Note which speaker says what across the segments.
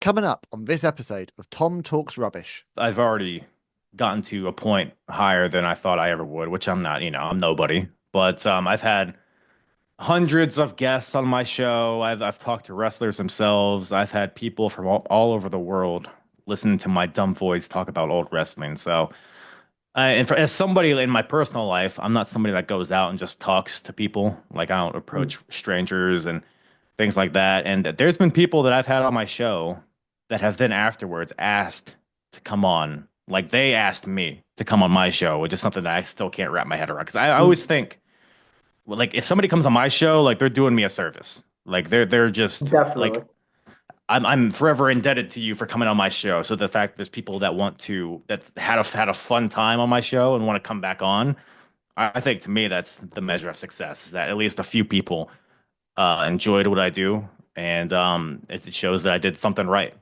Speaker 1: Coming up on this episode of Tom Talks Rubbish.
Speaker 2: I've already gotten to a point higher than I thought I ever would, which I'm not, I'm nobody. But I've had hundreds of guests on my show. I've talked to wrestlers themselves. I've had people from all over the world listen to my dumb voice talk about old wrestling. So, as somebody in my personal life, I'm not somebody that goes out and just talks to people. Like I don't
Speaker 1: Mm.
Speaker 2: approach strangers and things like that. And there's been people that I've had on my show that have then afterwards asked to come on. Like they asked me to come on my show, which is something that I still can't wrap my head around. Because I always
Speaker 1: Mm.
Speaker 2: think, well, like if somebody comes on my show, like they're doing me a service. Like they're just
Speaker 1: Definitely.
Speaker 2: like I'm forever indebted to you for coming on my show. So the fact there's people that want to that had a fun time on my show and want to come back on, I think to me that's the measure of success. Is that at least a few people enjoyed what I do, and it shows that I did something right.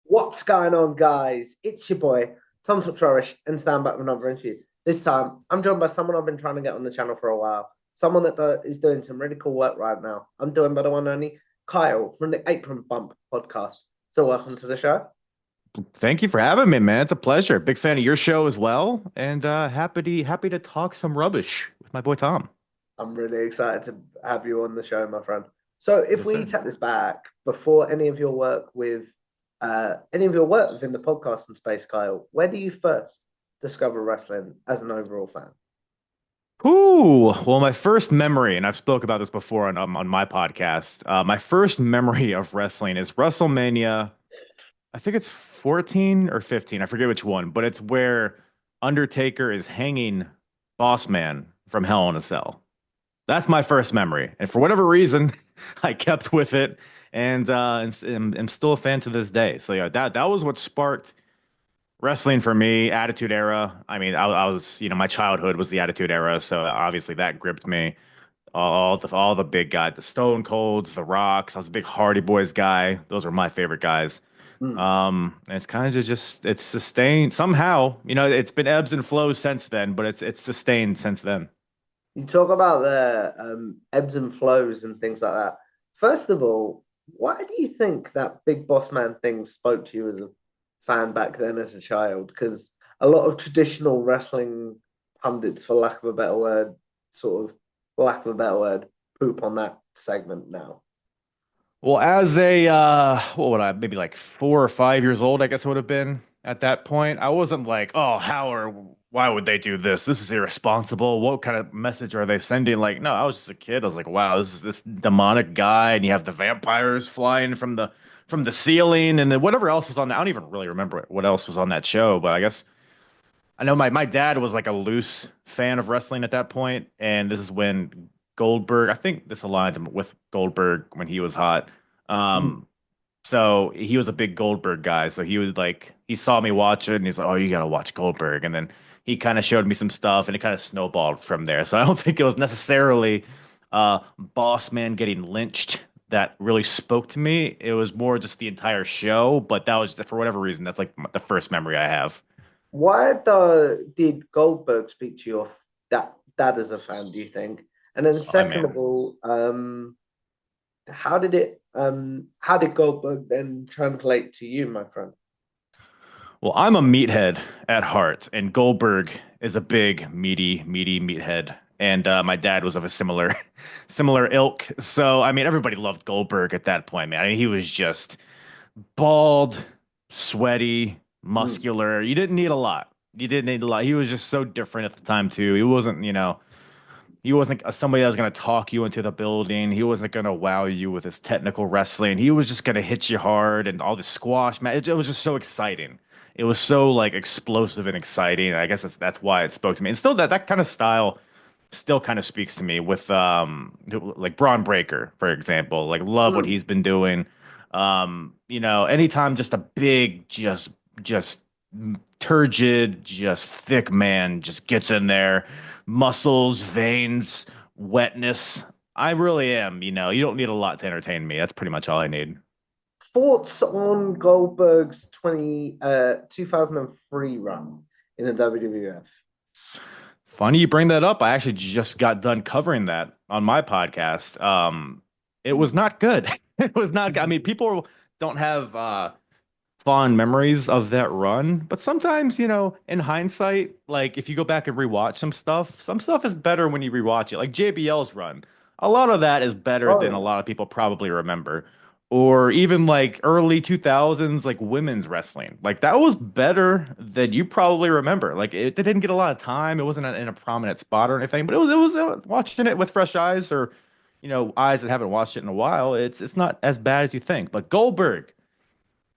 Speaker 1: What's going on, guys? It's your boy, Tom Topchorish, and stand back with another interview. This time, I'm joined by someone I've been trying to get on the channel for a while. Someone that is doing some really cool work right now. I'm doing by the one and only Kyle from the Apron Bump podcast. So, welcome to the show.
Speaker 2: Thank you for having me, man. It's a pleasure. Big fan of your show as well, and happy to talk some rubbish with my boy Tom.
Speaker 1: I'm really excited to have you on the show, my friend. So, if
Speaker 2: Yes,
Speaker 1: we
Speaker 2: sir.
Speaker 1: take this back before any of your work within the podcasting space, Kyle, where do you first discover wrestling as an overall fan?
Speaker 2: Ooh, well, my first memory, and I've spoke about this before on my podcast. My first memory of wrestling is WrestleMania. I think it's 14 or 15. I forget which one, but it's where Undertaker is hanging Boss Man from Hell in a Cell. That's my first memory, and for whatever reason, I kept with it, and am still a fan to this day. So yeah, that was what sparked wrestling for me. Attitude Era. I mean, I was my childhood was the Attitude Era, so obviously that gripped me. All the big guys, the Stone Colds, the Rocks. I was a big Hardy Boys guy. Those were my favorite guys.
Speaker 1: Mm.
Speaker 2: And it's kind of just it's sustained somehow. It's been ebbs and flows since then, but it's sustained since then.
Speaker 1: You talk about the ebbs and flows and things like that. First of all, why do you think that Big Boss Man thing spoke to you as a fan back then as a child? Because a lot of traditional wrestling pundits, for lack of a better word, sort of, for lack of a better word, poop on that segment now.
Speaker 2: Well, as a what would I maybe like 4 or 5 years old, I guess it would have been at that point. I wasn't like, oh, how or why would they do this? This is irresponsible. What kind of message are they sending? Like, no, I was just a kid. I was like, wow, this is this demonic guy, and you have the vampires flying from the ceiling, and then whatever else was on that. I don't even really remember what else was on that show, but I guess I know my dad was like a loose fan of wrestling at that point, and this is when Goldberg, I think this aligns with Goldberg when he was hot.
Speaker 1: Mm.
Speaker 2: Um, so he was a big Goldberg guy. So he saw me watch it and he's like, "Oh, you gotta watch Goldberg." And then he kind of showed me some stuff and it kind of snowballed from there. So I don't think it was necessarily Boss Man getting lynched that really spoke to me. It was more just the entire show, but that was for whatever reason, that's like the first memory I have.
Speaker 1: Did Goldberg speak to your dad as a fan, do you think? And then
Speaker 2: I
Speaker 1: second of
Speaker 2: mean,
Speaker 1: all, how did Goldberg then translate to you, my friend?
Speaker 2: well, I'm a meathead at heart, and Goldberg is a big, meaty meathead. And my dad was of a similar, similar ilk. So, I mean, everybody loved Goldberg at that point, man. I mean, he was just bald, sweaty,
Speaker 1: Mm.
Speaker 2: muscular. You didn't need a lot. You didn't need a lot. He was just so different at the time, too. He wasn't somebody that was going to talk you into the building. He wasn't going to wow you with his technical wrestling. He was just going to hit you hard and all the squash, man. It was just so exciting. It was so like explosive and exciting. I guess that's why it spoke to me. And still that kind of style still kind of speaks to me with like Braun Breaker, for example. Like love what
Speaker 1: Mm.
Speaker 2: he's been doing. Anytime just a big just turgid, just thick man just gets in there, muscles, veins, wetness. I really am. You don't need a lot to entertain me. That's pretty much all I need.
Speaker 1: Thoughts on Goldberg's 2003 run in the WWF?
Speaker 2: Funny you bring that up. I actually just got done covering that on my podcast. It was not good. It was not. I mean, people don't have fond memories of that run, but sometimes, in hindsight, like if you go back and rewatch some stuff is better when you rewatch it. Like JBL's run, a lot of that is better
Speaker 1: Oh
Speaker 2: than a
Speaker 1: yeah.
Speaker 2: lot of people probably remember. Or even like early 2000s, like women's wrestling. Like that was better than you probably remember. Like it didn't get a lot of time. It wasn't in a prominent spot or anything, but it was watching it with fresh eyes or, eyes that haven't watched it in a while. It's not as bad as you think. But Goldberg.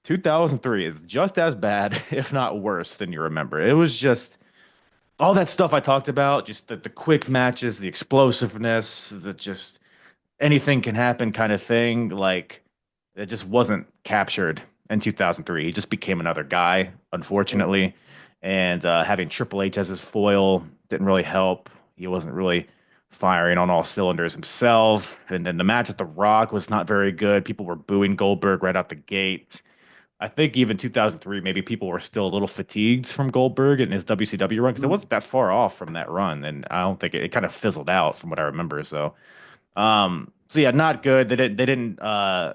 Speaker 2: 2003 is just as bad, if not worse, than you remember. It was just all that stuff I talked about, just the quick matches, the explosiveness, the just anything can happen kind of thing. Like it just wasn't captured in 2003. He just became another guy,
Speaker 1: Mm.
Speaker 2: unfortunately. And having Triple H as his foil didn't really help. He wasn't really firing on all cylinders himself. And then the match with The Rock was not very good. People were booing Goldberg right out the gate. I think even 2003, maybe people were still a little fatigued from Goldberg and his WCW run because it wasn't that far off from that run, and I don't think it kind of fizzled out from what I remember. So yeah, not good. They didn't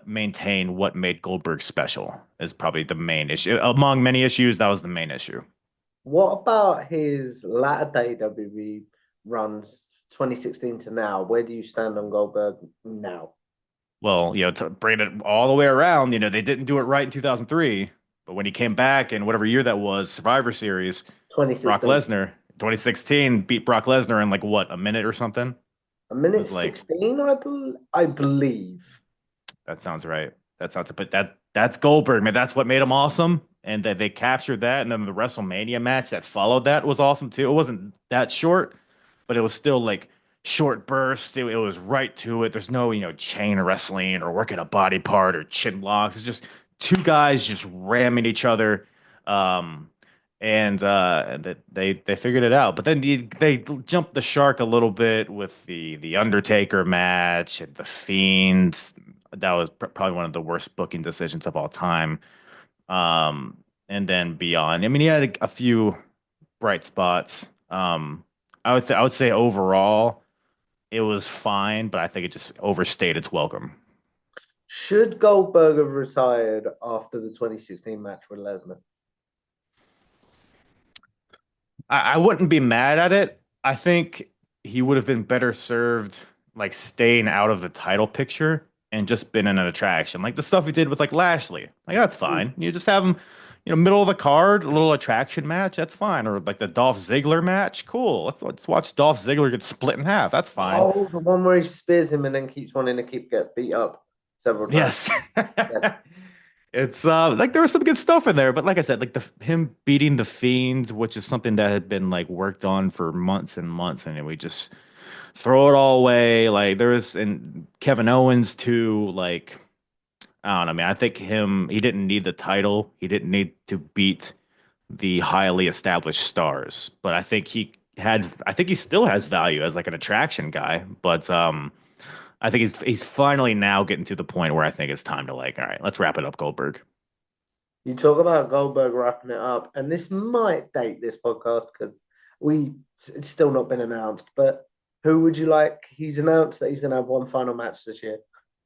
Speaker 2: maintain what made Goldberg special is probably the main issue. Among many issues, that was the main issue.
Speaker 1: What about his latter day WWE runs, 2016 to now? Where do you stand on Goldberg now?
Speaker 2: Well, to bring it all the way around, they didn't do it right in 2003, but when he came back in whatever year that was, Survivor Series, Brock
Speaker 1: 2016.
Speaker 2: Lesnar, 2016 beat Brock Lesnar in like what, a minute or something?
Speaker 1: A
Speaker 2: It
Speaker 1: minute
Speaker 2: was like
Speaker 1: 16, I believe.
Speaker 2: that sounds right. But that's Goldberg, man. That's what made him awesome. And that they captured that, and then the WrestleMania match that followed that was awesome too. It wasn't that short, but it was still like short bursts. It was right to it. There's no, chain wrestling or working a body part or chin locks. It's just two guys just ramming each other. Um, and that they figured it out. But then they jumped the shark a little bit with the Undertaker match and the Fiend. That was probably one of the worst booking decisions of all time. Um, and then beyond, I mean, he had a few bright spots. I would say overall it was fine, but I think it just overstayed its welcome.
Speaker 1: Should Goldberg have retired after the 2016 match with Lesnar?
Speaker 2: I wouldn't be mad at it. I think he would have been better served like staying out of the title picture and just been in an attraction. Like the stuff he did with like Lashley. Like that's fine. You just have him, middle of the card, a little attraction match, that's fine. Or like the Dolph Ziggler match. Cool. Let's watch Dolph Ziggler get split in half. That's fine.
Speaker 1: Oh, the one where he spears him and then keeps wanting to keep get beat up several times.
Speaker 2: Yes.
Speaker 1: Yeah.
Speaker 2: It's like there was some good stuff in there, but like I said, like the him beating the Fiends, which is something that had been like worked on for months and months, and we just throw it all away. Like there was and Kevin Owens too, like I don't know, man. I think he didn't need the title. He didn't need to beat the highly established stars. But I think he still has value as like an attraction guy. But I think he's finally now getting to the point where I think it's time to like, all right, let's wrap it up, Goldberg.
Speaker 1: You talk about Goldberg wrapping it up, and this might date this podcast because we it's still not been announced. But who would you like? He's announced that he's going to have one final match this year.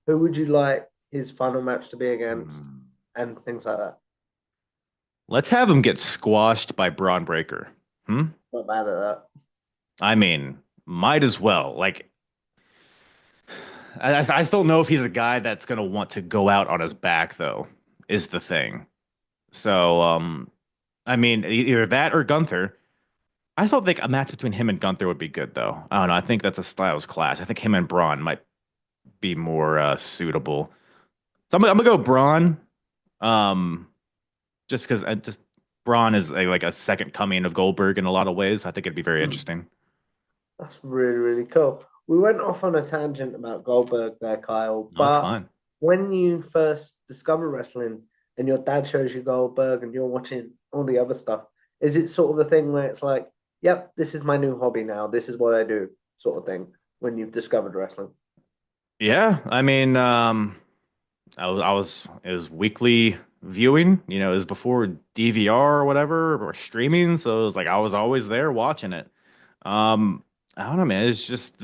Speaker 1: Who would you like his final match to be against,
Speaker 2: Hmm.
Speaker 1: and things like that?
Speaker 2: Let's have him get squashed by Braun Breaker. Hmm?
Speaker 1: Not bad at that.
Speaker 2: I mean, might as well. Like I still don't know if he's a guy that's gonna want to go out on his back, though, is the thing. So, I mean, either that or Gunther. I still think a match between him and Gunther would be good, though. I don't know. I think that's a styles clash. I think him and Braun might be more suitable. So I'm gonna go Braun, um, just because I just Braun is like a second coming of Goldberg in a lot of ways. I think it'd be very interesting.
Speaker 1: That's really, really cool. We went off on a tangent about Goldberg there, Kyle,
Speaker 2: No, it's
Speaker 1: but
Speaker 2: fine.
Speaker 1: when you first discover wrestling and your dad shows you Goldberg and you're watching all the other stuff, is it sort of a thing where it's like, yep, this is my new hobby now, this is what I do, sort of thing, when you've discovered wrestling?
Speaker 2: Yeah, I mean, it was weekly viewing, it was before DVR or whatever or streaming, so it was like I was always there watching it. Um, I don't know, man. It's just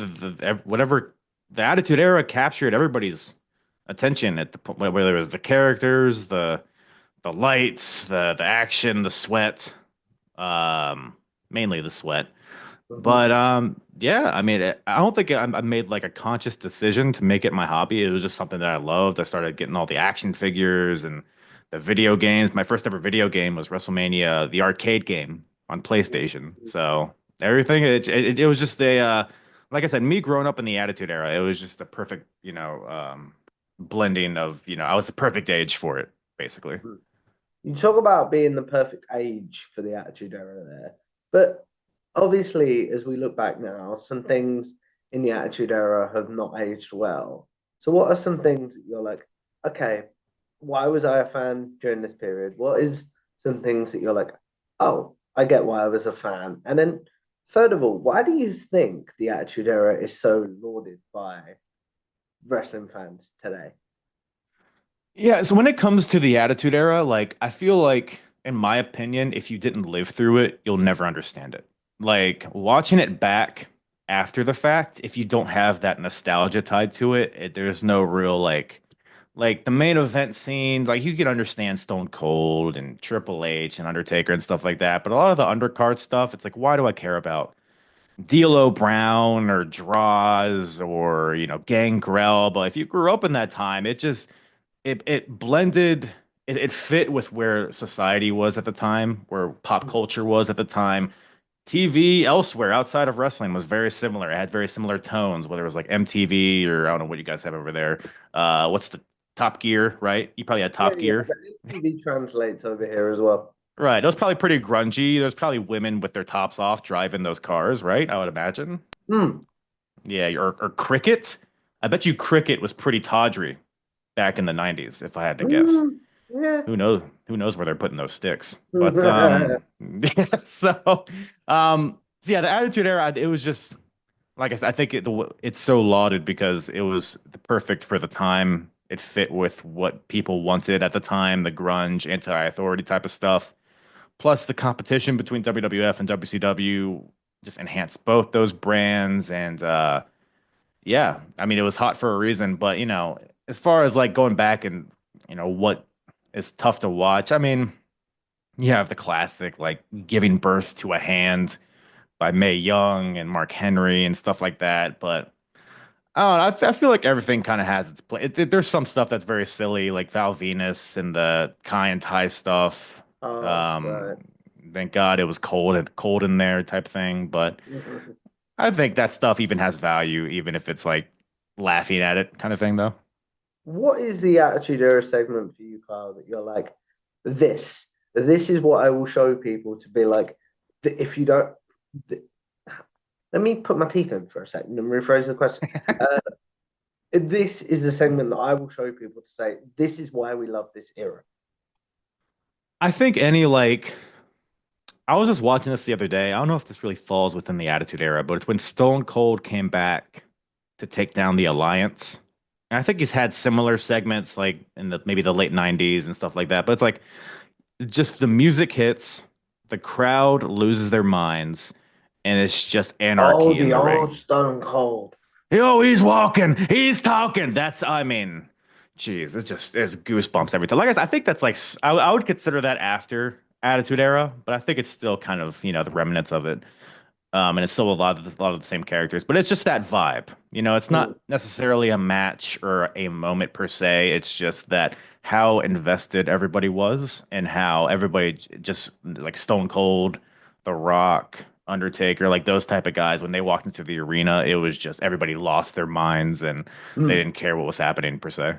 Speaker 2: whatever the Attitude Era captured everybody's attention at the point, whether it was the characters, the lights, the action, the sweat, um, mainly the sweat.
Speaker 1: Mhm.
Speaker 2: But yeah, I mean, I don't think I made like a conscious decision to make it my hobby. It was just something that I loved. I started getting all the action figures and the video games. My first ever video game was WrestleMania, the arcade game on PlayStation. So everything, it was just like I said, me growing up in the Attitude Era, it was just the perfect, blending of, I was the perfect age for it, basically.
Speaker 1: You talk about being the perfect age for the Attitude Era there, but obviously, as we look back now, some things in the Attitude Era have not aged well. So, what are some things that you're like, okay, why was I a fan during this period? What is some things that you're like, oh, I get why I was a fan? And then, third of all, why do you think the Attitude Era is so lauded by wrestling fans today?
Speaker 2: Yeah, so when it comes to the Attitude Era, like I feel like, in my opinion, if you didn't live through it, you'll never understand it. Like watching it back after the fact, if you don't have that nostalgia tied to it, there's no real like the main event scenes, like you can understand Stone Cold and Triple H and Undertaker and stuff like that, but a lot of the undercard stuff, it's like, why do I care about D'Lo Brown or Draws or Gangrel? But if you grew up in that time, it blended, it fit with where society was at the time, where pop culture was at the time. TV elsewhere outside of wrestling was very similar. It had very similar tones, whether it was like MTV or I don't know what you guys have over there. What's the Top Gear, right? You probably had
Speaker 1: Yeah,
Speaker 2: Top
Speaker 1: yeah,
Speaker 2: Gear.
Speaker 1: the MTV translates over here as well.
Speaker 2: Right. It was probably pretty grungy. There's probably women with their tops off driving those cars, right? I would imagine.
Speaker 1: Hmm.
Speaker 2: Yeah, or Cricket. I bet you Cricket was pretty tawdry back in the 90s, if I had to guess.
Speaker 1: Hmm. Yeah.
Speaker 2: Who knows where they're putting those sticks. But yeah, so yeah, the Attitude Era, it was just like I said, I think it's so lauded because it was the perfect for the time. It fit with what people wanted at the time, the grunge, anti-authority type of stuff. Plus the competition between WWF and WCW just enhanced both those brands. And yeah, I mean, it was hot for a reason. But as far as like going back and what is tough to watch, I mean, you have the classic like Giving Birth to a Hand by Mae Young and Mark Henry and stuff like that. But I don't know. I feel like everything kind of has its place. There's some stuff that's very silly, like Val Venus and the Kai and Tai stuff.
Speaker 1: Oh,
Speaker 2: Um,
Speaker 1: right.
Speaker 2: thank God it was cold in there type thing. But I think that stuff even has value, even if it's like laughing at it kind of thing, though.
Speaker 1: What is the Attitude Era segment for you, Kyle, that you're like, this, this is what I will show people to be like, if you don't, th- let me put my teeth in for a second and rephrase the question. Uh, this is the segment that I will show people to say, this is why we love this era.
Speaker 2: I think any like I was just watching this the other day. I don't know if this really falls within the Attitude Era, but it's when Stone Cold came back to take down the Alliance. And I think he's had similar segments like in the maybe the late 90s and stuff like that. But it's like just the music hits, the crowd loses their minds, and it's just
Speaker 1: Oh,
Speaker 2: anarchy in
Speaker 1: the
Speaker 2: the
Speaker 1: old
Speaker 2: ring.
Speaker 1: Stone Cold.
Speaker 2: Yo, he's walking, he's talking. I mean, geez, it's goosebumps every time. Like I said, I think that's like I would consider that after Attitude Era, but I think it's still kind of the remnants of it. And it's still a lot of the same characters, but it's just that vibe. It's
Speaker 1: Mm,
Speaker 2: not necessarily a match or a moment per se. It's just that how invested everybody was and how everybody just like Stone Cold, The Rock, Undertaker, like those type of guys, when they walked into the arena, it was just everybody lost their minds and they
Speaker 1: mm.
Speaker 2: didn't care what was happening per se.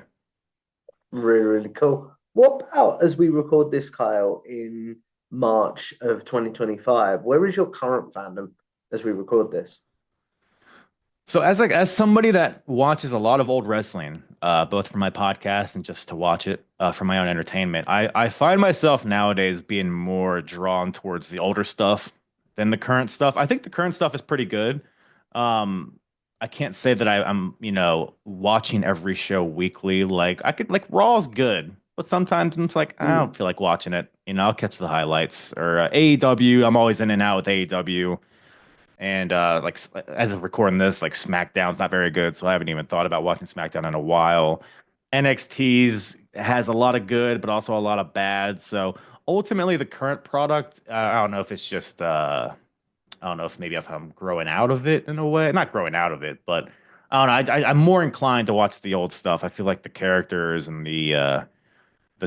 Speaker 1: Really, really cool. What about as we record this, Kyle, in March of 2025? Where is your current fandom as we record this?
Speaker 2: So as somebody that watches a lot of old wrestling, both for my podcast and just to watch it for my own entertainment, I find myself nowadays being more drawn towards the older stuff than the current stuff. I think the current stuff is pretty good. Um, I can't say that I'm, watching every show weekly. Like I could like Raw's good, but sometimes I'm just like I don't
Speaker 1: Mm.
Speaker 2: feel like watching it. I'll catch the highlights or AEW. I'm always in and out with AEW. And as of recording this, like SmackDown's not very good, so I haven't even thought about watching SmackDown in a while. NXT's has a lot of good, but also a lot of bad. So ultimately, the current product, I don't know if it's just I don't know if maybe if I'm growing out of it in a way. Not growing out of it, but I don't know. I'm more inclined to watch the old stuff. I feel like the characters and the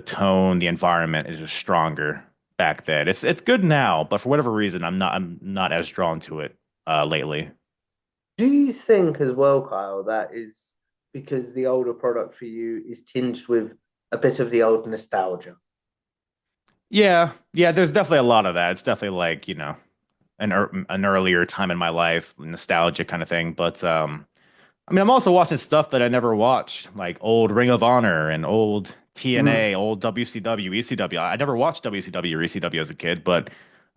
Speaker 2: tone, the environment is just stronger back then. It's good now, but for whatever reason, I'm not as drawn to it lately.
Speaker 1: Do you think as well, Kyle, that is because the older product for you is tinged with a bit of the old nostalgia?
Speaker 2: Yeah, yeah. There's definitely a lot of that. It's definitely like an earlier time in my life, nostalgia kind of thing. But I mean, I'm also watching stuff that I never watched, like old Ring of Honor and old
Speaker 1: Mm.
Speaker 2: TNA, old WCW, ECW. I never watched WCW or ECW as a kid, but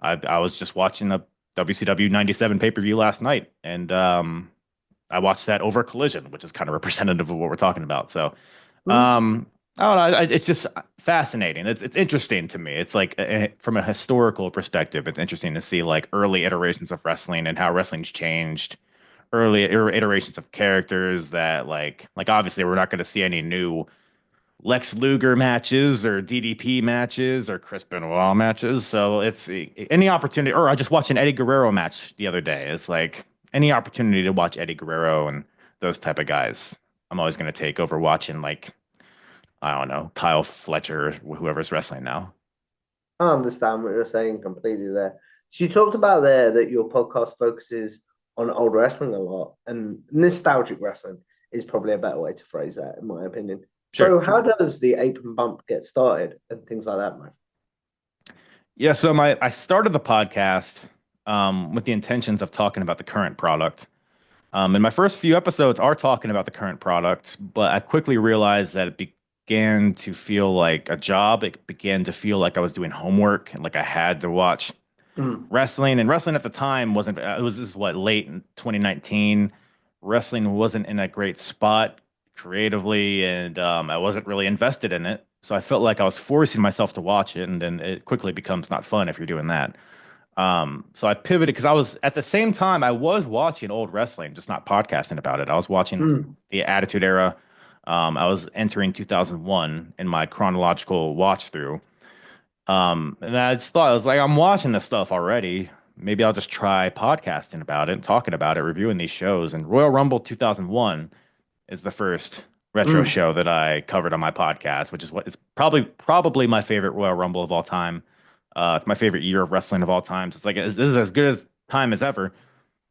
Speaker 2: I was just watching a WCW '97 pay-per-view last night, and I watched that over Collision, which is kind of representative of what we're talking about. So,
Speaker 1: Mm.
Speaker 2: um, I don't know. It's just fascinating. It's interesting to me. It's like from a historical perspective, it's interesting to see like early iterations of wrestling and how wrestling's changed. Early iterations of characters that like obviously we're not going to see any new Lex Luger matches or DDP matches or Chris Benoit matches. So it's any opportunity. Or I just watched an Eddie Guerrero match the other day. It's like any opportunity to watch Eddie Guerrero and those type of guys. I'm always going to take over watching like I don't know Kyle Fletcher or whoever's wrestling now.
Speaker 1: I understand what you're saying completely there. So you talked about there that your podcast focuses on old wrestling a lot, and nostalgic wrestling is probably a better way to phrase that, in my opinion.
Speaker 2: Sure.
Speaker 1: So how does the ape and bump get started and things like that, Mike?
Speaker 2: Yeah. So my I started the podcast with the intentions of talking about the current product. And my first few episodes are talking about the current product, but I quickly realized that it began to feel like a job. It began to feel like I was doing homework and like I had to watch
Speaker 1: Mm.
Speaker 2: wrestling. And wrestling at the time wasn't, it was this is what, late in 2019. Wrestling wasn't in a great spot creatively, and I wasn't really invested in it. So I felt like I was forcing myself to watch it, and then it quickly becomes not fun if you're doing that. So I pivoted because I was at the same time I was watching old wrestling, just not podcasting about it. I was watching
Speaker 1: Mm.
Speaker 2: the Attitude Era. I was entering 2001 in my chronological watch through. And I just thought I was like, I'm watching this stuff already. Maybe I'll just try podcasting about it, talking about it, reviewing these shows. And Royal Rumble 2001 is the first retro
Speaker 1: Mm.
Speaker 2: show that I covered on my podcast, which is what is probably my favorite Royal Rumble of all time. It's my favorite year of wrestling of all time. So it's like this is as good as time as ever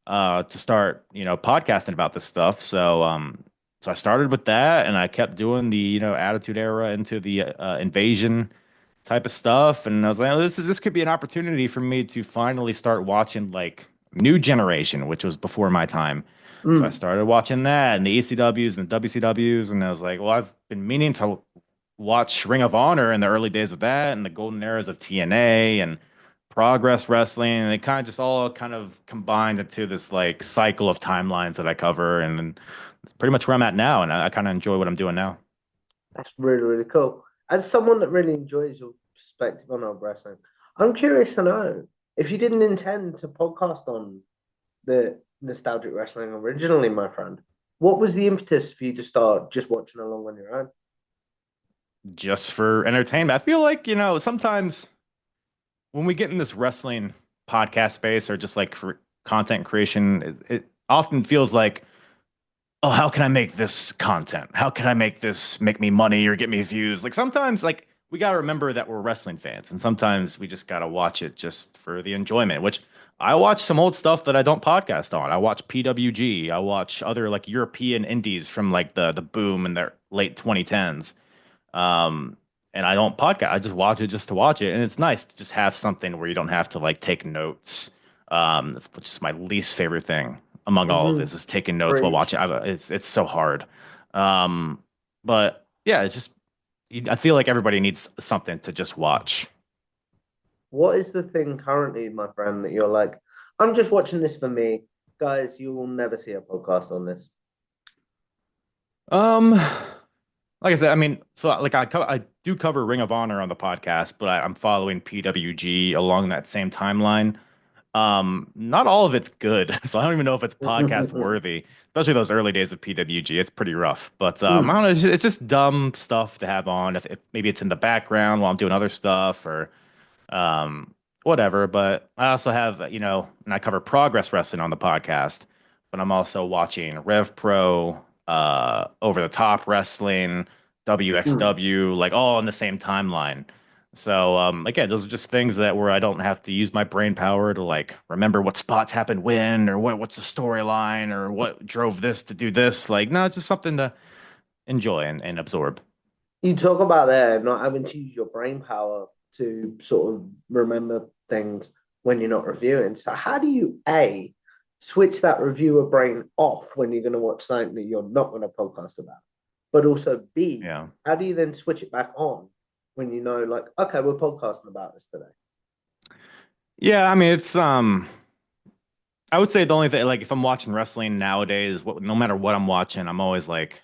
Speaker 2: to start, podcasting about this stuff. So I started with that, and I kept doing the Attitude Era into the Invasion type of stuff, and I was like, oh, this could be an opportunity for me to finally start watching like New Generation, which was before my time. So I
Speaker 1: Mm.
Speaker 2: started watching that and the ECWs and the WCWs, and I was like, well, I've been meaning to watch Ring of Honor in the early days of that and the golden eras of TNA and Progress Wrestling, and it kind of just all kind of combined into this like cycle of timelines that I cover, and it's pretty much where I'm at now, and I kind of enjoy what I'm doing now.
Speaker 1: That's really, really cool. As someone that really enjoys your perspective on old wrestling, I'm curious to know if you didn't intend to podcast on the nostalgic wrestling originally, my friend, what was the impetus for you to start just watching along on your own?
Speaker 2: Just for entertainment. I feel like, sometimes when we get in this wrestling podcast space or just like content creation, it often feels like, oh, how can I make this content? How can I make this make me money or get me views? Like sometimes, like we got to remember that we're wrestling fans, and sometimes we just got to watch it just for the enjoyment. Which I watch some old stuff that I don't podcast on. I watch PWG. I watch other like European indies from like the boom in the late 2010s. Um, and I don't podcast. I just watch it just to watch it, and it's nice to just have something where you don't have to like take notes. That's which is my least favorite thing among all of
Speaker 1: Mm-hmm.
Speaker 2: this is taking notes while
Speaker 1: Preach.
Speaker 2: watching. It's so hard. Um, but yeah, it's just I feel like everybody needs something to just watch.
Speaker 1: What is the thing currently, my friend, that you're like, I'm just watching this for me. guys, you will never see a podcast on this.
Speaker 2: Um, like I said, I mean, so like I do cover Ring of Honor on the podcast, but I'm following PWG along that same timeline. Not all of it's good, so I don't even know if it's podcast worthy, especially those early days of PWG. It's pretty rough, but I don't
Speaker 1: Mm.
Speaker 2: know. It's just dumb stuff to have on. If maybe it's in the background while I'm doing other stuff or um, whatever. But I also have, and I cover progress wrestling on the podcast, but I'm also watching Rev Pro, Over the Top Wrestling,
Speaker 1: Mm.
Speaker 2: WXW, like all on the same timeline. So again, those are just things that where I don't have to use my brain power to like remember what spots happened when or what's the storyline or what drove this to do this. Like, no, it's just something to enjoy and absorb.
Speaker 1: You talk about there not having to use your brain power to sort of remember things when you're not reviewing. So how do you A, switch that reviewer brain off when you're going to watch something that you're not going to podcast about? But also B,
Speaker 2: Yeah.
Speaker 1: how do you then switch it back on when you know, like, okay, we're podcasting about this today?
Speaker 2: Yeah, I mean it's. I would say the only thing, like, if I'm watching wrestling nowadays, no matter what I'm watching, I'm always like,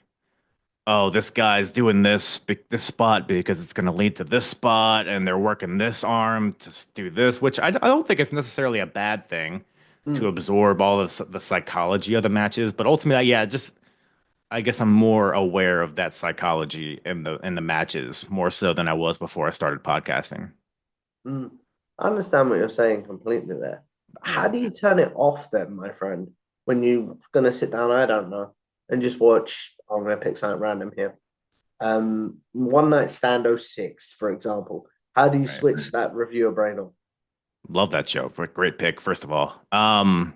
Speaker 2: oh, this guy's doing this spot because it's going to lead to this spot, and they're working this arm to do this, which I don't think it's necessarily a bad thing to
Speaker 1: Mm.
Speaker 2: absorb all the psychology of the matches, but ultimately, yeah, just I guess I'm more aware of that psychology in the matches more so than I was before I started podcasting.
Speaker 1: Mm. I understand what you're saying completely there. But how
Speaker 2: Yeah.
Speaker 1: do you turn it off then, my friend, when you're going to sit down, I don't know, and just watch, I'm going to pick something random here. One Night Stand '06, for example. How do you
Speaker 2: Right.
Speaker 1: switch that reviewer brain
Speaker 2: Love that show. For a great pick, first of all. I'm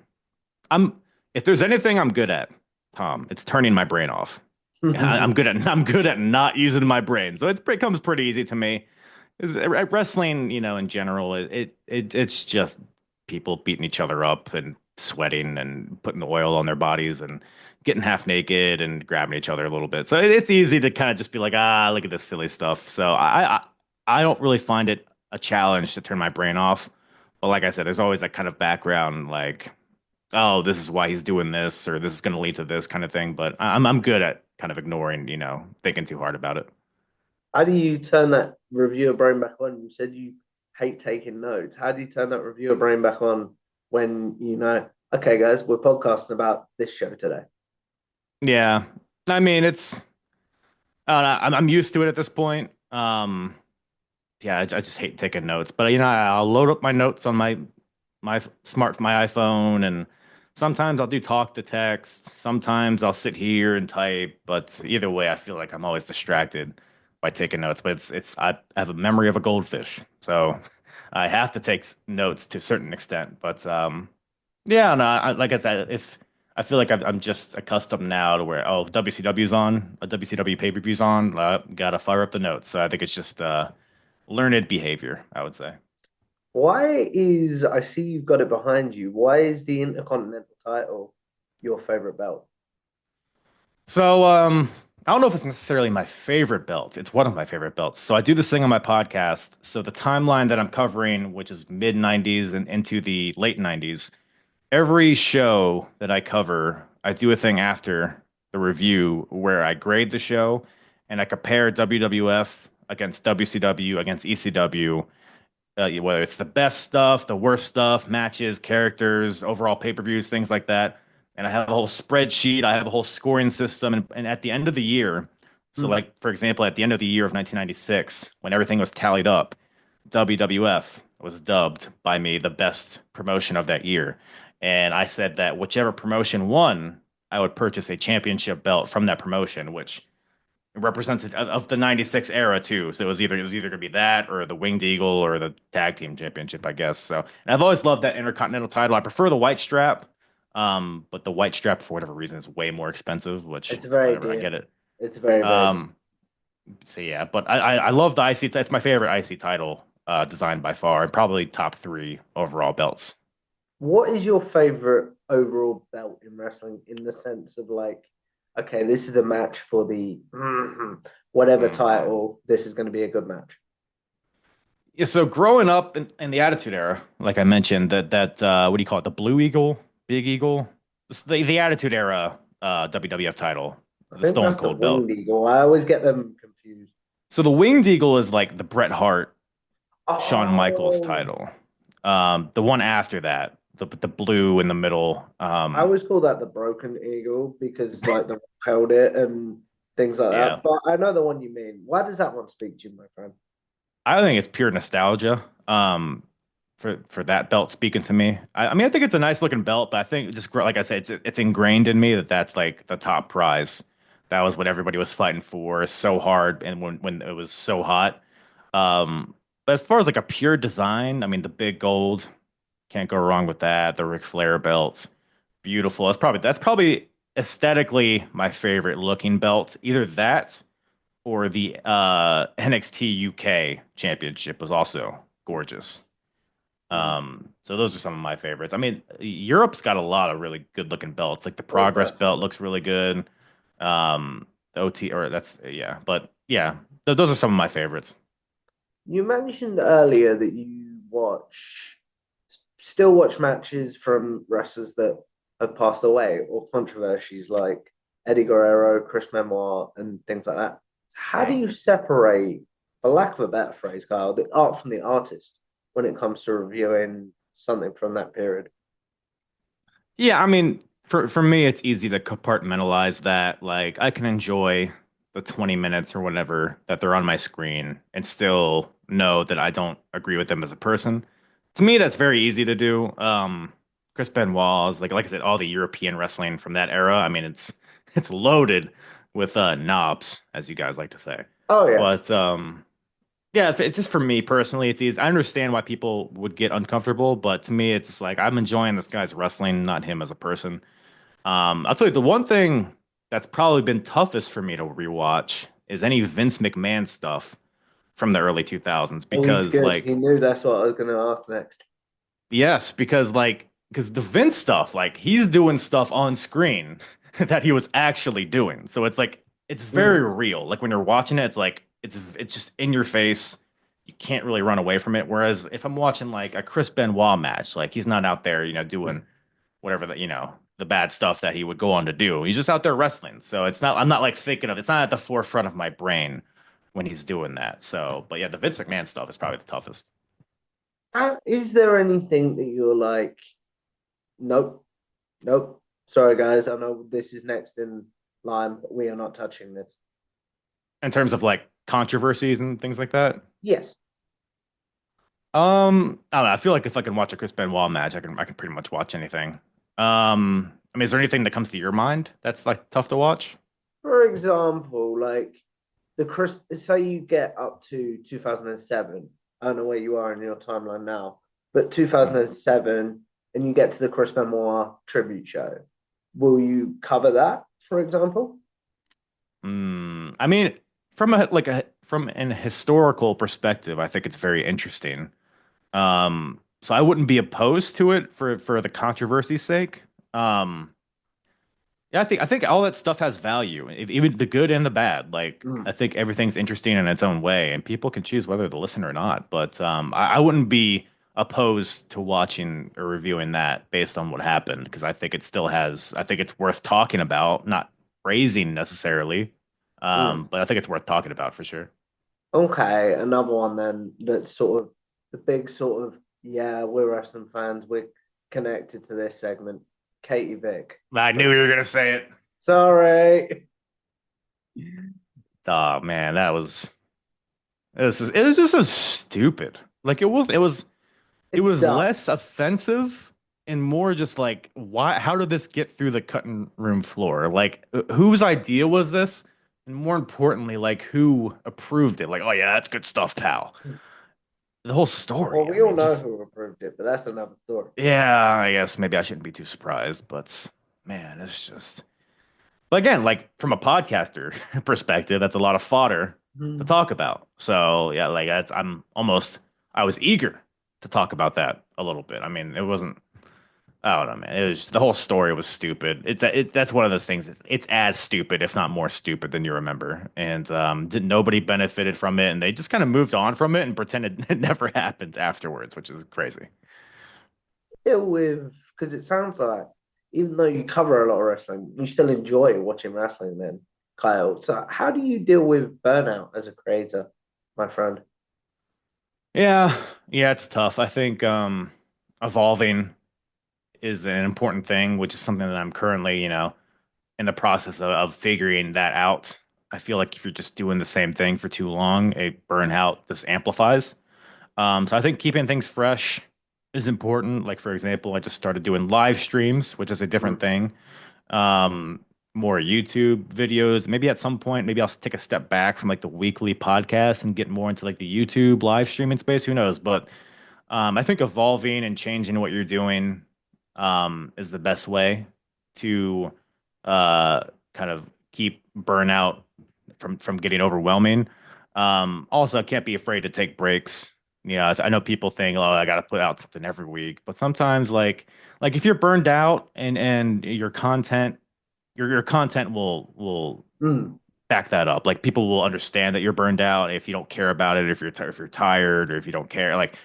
Speaker 2: if there's anything I'm good at, Tom, it's turning my brain off. I'm
Speaker 1: on?
Speaker 2: good at I'm good at not using my brain, so it becomes pretty easy to me. Wrestling, in general, it's just people beating each other up and sweating and putting oil on their bodies and getting half naked and grabbing each other a little bit. So it's easy to kind of just be like, look at this silly stuff. So I don't really find it a challenge to turn my brain off. But like I said, there's always that kind of background, like, oh, this is why he's doing this, or this is going to lead to this kind of thing. But I'm good at kind of ignoring, thinking too hard about it.
Speaker 1: How do you turn that reviewer brain back on? You said you hate taking notes. How do you turn that reviewer brain back on when you know, okay, guys, we're podcasting about this show today?
Speaker 2: Yeah, I mean, I'm used to it at this point. Yeah, I just hate taking notes, but I'll load up my notes on my iPhone, and sometimes I'll do talk to text. Sometimes I'll sit here and type, but either way, I feel like I'm always distracted by taking notes. But I have a memory of a goldfish, so I have to take notes to a certain extent. But yeah, no, like I said, if I feel like I'm just accustomed now to where WCW's on, a WCW pay-per-view's on, gotta fire up the notes. So I think it's just learned behavior, I would say.
Speaker 1: I see you've got it behind you. Why is the Intercontinental title your favorite belt?
Speaker 2: So, I don't know if it's necessarily my favorite belt. It's one of my favorite belts. So I do this thing on my podcast. So the timeline that I'm covering, which is mid 90s and into the late 90s, every show that I cover, I do a thing after the review where I grade the show and I compare WWF against WCW against ECW, whether it's the best stuff, the worst stuff, matches, characters, overall pay-per-views, things like that. And I have a whole spreadsheet, I have a whole scoring system, and at the end of the year, so
Speaker 1: Hmm.
Speaker 2: like for example, at the end of the year of 1996, when everything was tallied up, WWF was dubbed by me the best promotion of that year. And I said that whichever promotion won, I would purchase a championship belt from that promotion, which represented of the 96 era too. So it was either gonna be that or the Winged Eagle or the tag team championship, I guess. So and I've always loved that Intercontinental title. I prefer the white strap. But the white strap for whatever reason is way more expensive, which
Speaker 1: It's very
Speaker 2: whatever, I
Speaker 1: dear.
Speaker 2: get it.
Speaker 1: It's very, very dear.
Speaker 2: Um, so yeah, but I love the IC. It's my favorite IC title designed by far, and probably top three overall belts.
Speaker 1: What is your favorite overall belt in wrestling in the sense of like, okay, this is a match for the whatever
Speaker 2: Mhm.
Speaker 1: title, this is going to be a good match.
Speaker 2: Yeah, so growing up in the Attitude Era, like I mentioned, that what do you call it? The Blue Eagle, Big Eagle. The Attitude Era WWF title,
Speaker 1: I
Speaker 2: the
Speaker 1: think
Speaker 2: Stone
Speaker 1: that's the
Speaker 2: Cold belt.
Speaker 1: Winged Eagle. I always get them confused.
Speaker 2: So the Winged Eagle is like the Bret Hart, Shawn Michaels
Speaker 1: Oh,
Speaker 2: title. The one after that, the blue in the middle.
Speaker 1: I always call that the Broken Eagle because like the held it and things like
Speaker 2: Yeah.
Speaker 1: that. But I know the one you mean. Why does that one speak to you, my friend?
Speaker 2: I think it's pure nostalgia. For that belt speaking to me. I mean, I think it's a nice looking belt, but I think just like I said, it's ingrained in me that that's like the top prize. That was what everybody was fighting for so hard, and when it was so hot. But as far as like a pure design, I mean, the big gold can't go wrong with that. The Ric Flair belts, beautiful. That's probably aesthetically my favorite looking belt. Either that or the NXT UK Championship was also gorgeous.
Speaker 1: Mm.
Speaker 2: So those are some of my favorites. I mean, Europe's got a lot of really good looking belts. Like the
Speaker 1: It
Speaker 2: Progress
Speaker 1: does.
Speaker 2: belt looks really good. The OT or that's yeah, but yeah, those are some of my favorites.
Speaker 1: You mentioned earlier that you still watch matches from wrestlers that have passed away or controversies like Eddie Guerrero, Chris Benoit, and things like that. How do
Speaker 2: Right.
Speaker 1: you separate, for lack of a better phrase, Kyle, the art from the artist when it comes to reviewing something from that period?
Speaker 2: Yeah, I mean, for me, it's easy to compartmentalize that. Like, I can enjoy the 20 minutes or whatever that they're on my screen and still know that I don't agree with them as a person. To me, that's very easy to do. Chris Benoit is like I said, all the European wrestling from that era. I mean, it's loaded with knobs, as you guys like to say.
Speaker 1: Oh yes.
Speaker 2: But yeah, if it's just for me personally, it's easy. I understand why people would get uncomfortable, but to me, it's like I'm enjoying this guy's wrestling, not him as a person. I'll tell you the one thing that's probably been toughest for me to rewatch is any Vince McMahon stuff from the early 2000s
Speaker 1: Oh, he's
Speaker 2: because
Speaker 1: good. He
Speaker 2: like
Speaker 1: knew that's what I was going to ask next.
Speaker 2: yes, because the Vince stuff, like he's doing stuff on screen that he was actually doing. So it's like it's very
Speaker 1: Mm,
Speaker 2: real. Like when you're watching it, it's like it's just in your face. You can't really run away from it. Whereas if I'm watching like a Chris Benoit match, like he's not out there, doing whatever the bad stuff that he would go on to do. He's just out there wrestling. So I'm not like thinking of it's not at the forefront of my brain when he's doing that. So, but yeah, the Vince McMahon stuff is probably the toughest.
Speaker 1: is there anything that you're like, nope, nope. Sorry, guys. I know this is next in line, but we are not touching this.
Speaker 2: In terms of like controversies and things like that.
Speaker 1: Yes.
Speaker 2: I don't know. I feel like if I can watch a Chris Benoit match, I can pretty much watch anything. I mean, is there anything that comes to your mind that's like tough to watch?
Speaker 1: For example, like the Chris, say you get up to 2007. I don't know where you are in your timeline now, but 2007, and you get to the Chris Benoit tribute show. Will you cover that, for example?
Speaker 2: I mean, from an historical perspective, I think it's very interesting. So I wouldn't be opposed to it for the controversy's sake. Um, yeah, I think all that stuff has value, even the good and the bad. Like I
Speaker 1: Mm,
Speaker 2: think everything's interesting in its own way, and people can choose whether to listen or not. But I wouldn't be opposed to watching or reviewing that based on what happened because I think it still has. I think it's worth talking about, not praising necessarily,
Speaker 1: mm.
Speaker 2: but I think it's worth talking about for sure.
Speaker 1: Okay, another one then that's sort of the big sort of, yeah, we're wrestling fans, we're connected to this segment. Katie Vick.
Speaker 2: I knew you were gonna say it.
Speaker 1: Sorry.
Speaker 2: Oh man, it was just so stupid. Like it
Speaker 1: It's
Speaker 2: was
Speaker 1: dumb.
Speaker 2: less offensive and more just like why how did this get through the cutting room floor? Like whose idea was this? And more importantly, like who approved it? Like, oh yeah, that's good stuff, pal. The whole
Speaker 1: Well,
Speaker 2: story. I
Speaker 1: we all
Speaker 2: mean,
Speaker 1: know
Speaker 2: just
Speaker 1: who approved it, but that's another story.
Speaker 2: yeah, I guess maybe I shouldn't be too surprised, but man, it's just but again, like from a podcaster perspective, that's a lot of fodder to
Speaker 1: Hmm.
Speaker 2: talk about. So yeah, like I was eager to talk about that a little bit. I mean, it wasn't I don't know, man. It was the whole story was stupid. That's one of those things. It's as stupid, if not more stupid, than you remember. And nobody benefited from it, and they just kind of moved on from it and pretended it never happened afterwards, which is crazy.
Speaker 1: Deal with, because it sounds like even though you cover a lot of wrestling, you still enjoy watching wrestling then, Kyle. So how do you deal with burnout as a creator, my friend?
Speaker 2: Yeah, yeah, it's tough. I think evolving is an important thing, which is something that I'm currently, in the process of figuring that out. I feel like if you're just doing the same thing for too long, a burnout just amplifies. So I think keeping things fresh is important. Like for example, I just started doing live streams, which is a different
Speaker 1: Mm,
Speaker 2: thing. Um, More YouTube videos. Maybe at some point, maybe I'll take a step back from like the weekly podcast and get more into like the YouTube live streaming space. Who knows? But I think evolving and changing what you're doing is the best way to uh, kind of keep burnout from getting overwhelming. Also, I can't be afraid to take breaks. Yeah, I know people think, "Oh, I got to put out something every week," but sometimes, like if you're burned out and your content will
Speaker 1: mm.
Speaker 2: back that up. Like people will understand that you're burned out if you don't care about it, if you're tired, or if you don't care. Like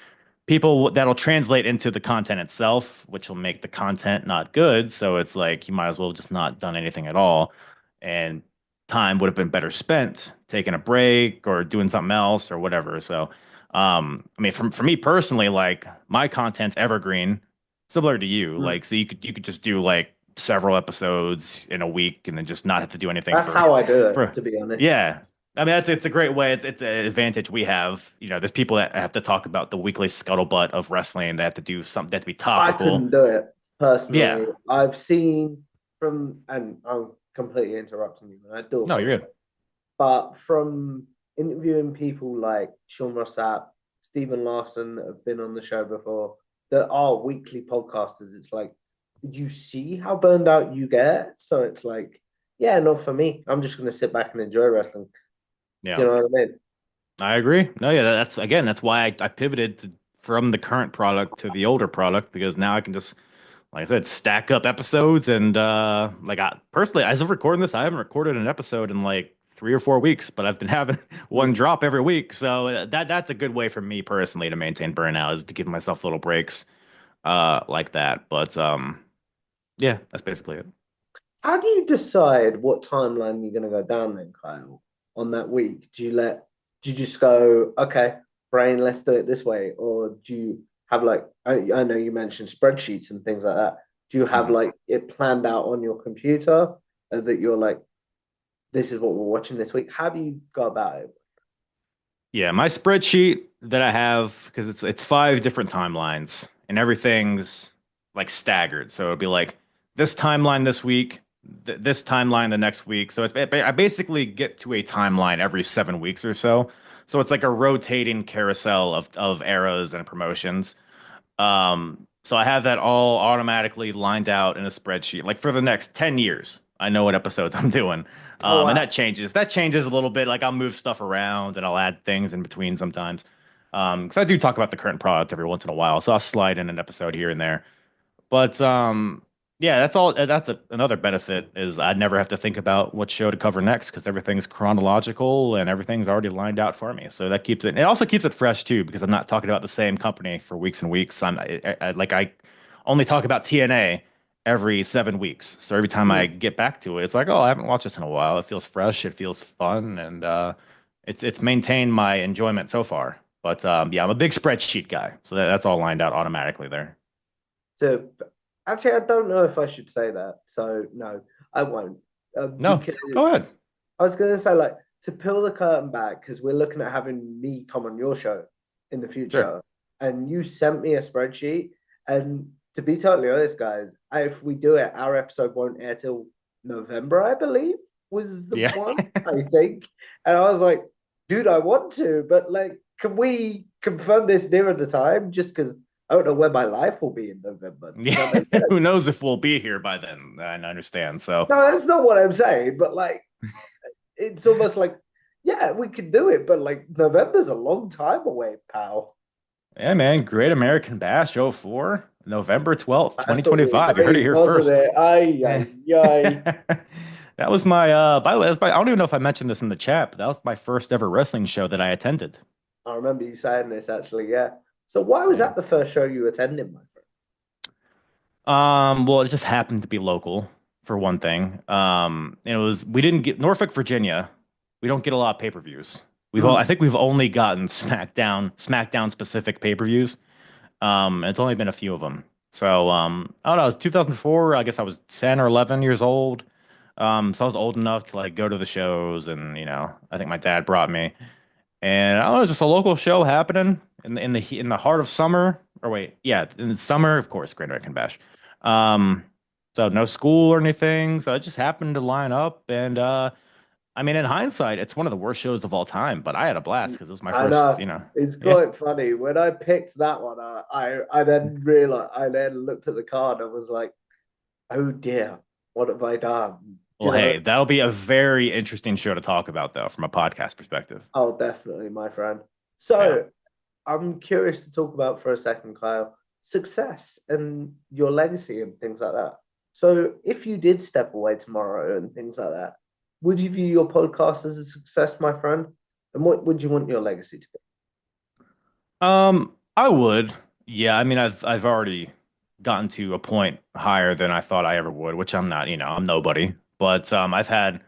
Speaker 2: that'll translate into the content itself, which will make the content not good. So it's like you might as well just not done anything at all. And time would have been better spent taking a break or doing something else or whatever. So, I mean, for me personally, like my content's evergreen, similar to you.
Speaker 1: Mm.
Speaker 2: Like, so you could just do like several episodes in a week and then just not have to do anything
Speaker 1: That's
Speaker 2: for,
Speaker 1: how I do it,
Speaker 2: for,
Speaker 1: to be honest.
Speaker 2: yeah. I mean, it's a great way. It's an advantage we have. There's people that have to talk about the weekly scuttlebutt of wrestling. They have to do something. They have to be
Speaker 1: I
Speaker 2: topical.
Speaker 1: couldn't do it personally.
Speaker 2: Yeah.
Speaker 1: I've seen and I'm completely interrupting you, and I do
Speaker 2: No, you're
Speaker 1: apologize.
Speaker 2: good.
Speaker 1: But from interviewing people like Sean Rossap, Stephen Larson that have been on the show before, that are weekly podcasters, it's like you see how burned out you get. So it's like, yeah, not for me. I'm just gonna sit back and enjoy wrestling. Do
Speaker 2: Yeah,
Speaker 1: you know what I mean?
Speaker 2: I agree. No, yeah, that's again, that's why I pivoted from the current product to the older product because now I can just, like I said, stack up episodes and like I personally, as of recording this, I haven't recorded an episode in like 3 or 4 weeks, but I've been having one
Speaker 1: Mm.
Speaker 2: drop every week. So that's a good way for me personally to maintain burnout is to give myself little breaks like that. But yeah, that's basically it.
Speaker 1: How do you decide what timeline you're gonna go down then, Kyle, on that week? Do you just go, okay, brain, let's do it this way? Or do you have like I know you mentioned spreadsheets and things like that. Do you have
Speaker 2: Mhm.
Speaker 1: like it planned out on your computer that you're like, this is what we're watching this week? How do you go about it?
Speaker 2: Yeah, my spreadsheet that I have because it's 5 different timelines and everything's like staggered. So it'd be like this timeline this week, this timeline the next week. So I basically get to a timeline every 7 weeks or so. So it's like a rotating carousel of eras and promotions. So I have that all automatically lined out in a spreadsheet, like for the next 10 years. I know what episodes I'm doing.
Speaker 1: Oh
Speaker 2: And
Speaker 1: wow.
Speaker 2: that changes. That changes a little bit. Like I'll move stuff around and I'll add things in between sometimes. Because I do talk about the current product every once in a while. So I'll slide in an episode here and there. But yeah, that's all. That's another benefit is I never have to think about what show to cover next because everything's chronological and everything's already lined out for me. So that keeps it. It also keeps it fresh too because I'm not talking about the same company for weeks and weeks. I only talk about TNA every 7 weeks. So every time I
Speaker 1: Mm.
Speaker 2: get back to it, it's like, oh, I haven't watched this in a while. It feels fresh. It feels fun, and it's maintained my enjoyment so far. But yeah, I'm a big spreadsheet guy, so that's all lined out automatically there.
Speaker 1: To actually, I don't know if I should say that. So no, I won't.
Speaker 2: No,
Speaker 1: Because
Speaker 2: go ahead.
Speaker 1: I was going to say, like, to peel the curtain back, because we're looking at having me come on your show in the
Speaker 2: Sure.
Speaker 1: future, and you sent me a spreadsheet. And to be totally honest, guys, if we do it, our episode won't air till November, I believe, was the
Speaker 2: Yeah.
Speaker 1: one, I think. And I was like, dude, I want to, but like, can we confirm this nearer the time? Just because I don't know where my life will be in November. Does that
Speaker 2: Yeah.
Speaker 1: make sense?
Speaker 2: Who knows if we'll be here by then? I understand. So,
Speaker 1: No, that's not what I'm saying, but like, it's almost like, yeah, we could do it, but like November's a long time away, pal.
Speaker 2: yeah, man, Great American Bash '04, November 12th,
Speaker 1: That's what we
Speaker 2: 2025. You heard it
Speaker 1: agreed,
Speaker 2: here
Speaker 1: wasn't
Speaker 2: first.
Speaker 1: it? Ay,
Speaker 2: Yeah.
Speaker 1: ay, ay.
Speaker 2: That was my by the way, I don't even know if I mentioned this in the chat, but that was my first ever wrestling show that I attended.
Speaker 1: I remember you saying this actually, yeah. So why was
Speaker 2: Yeah.
Speaker 1: that the first show you attended, my friend?
Speaker 2: Well, it just happened to be local for one thing. And it was we didn't get Norfolk, Virginia. We don't get a lot of pay-per-views. I
Speaker 1: Mm.
Speaker 2: think we've only gotten SmackDown specific pay-per-views. It's only been a few of them. So, I don't know. It was 2004. I guess I was 10 or 11 years old. So I was old enough to like go to the shows, and I think my dad brought me. And I don't know, just a local show happening in the heart of summer. Or wait, yeah, in the summer, of course, Great American Bash. Um, so no school or anything. So it just happened to line up, and I mean, in hindsight, it's one of the worst shows of all time. But I had a blast because it was my
Speaker 1: I
Speaker 2: first,
Speaker 1: know. It's
Speaker 2: yeah.
Speaker 1: quite funny. When I picked that one, I then realized, I then looked at the card and was like, oh dear, what have I done? Do
Speaker 2: Well,
Speaker 1: you know?
Speaker 2: hey, that'll be a very interesting show to talk about, though, from a podcast perspective.
Speaker 1: Oh, definitely, my friend.
Speaker 2: Yeah.
Speaker 1: So I'm curious to talk about for a second, Kyle, success and your legacy and things like that. So if you did step away tomorrow and things like that, would you view your podcast as a success, my friend? And what would you want your legacy to be?
Speaker 2: I would. Yeah, I mean, I've already gotten to a point higher than I thought I ever would, which I'm not, I'm nobody. But I've had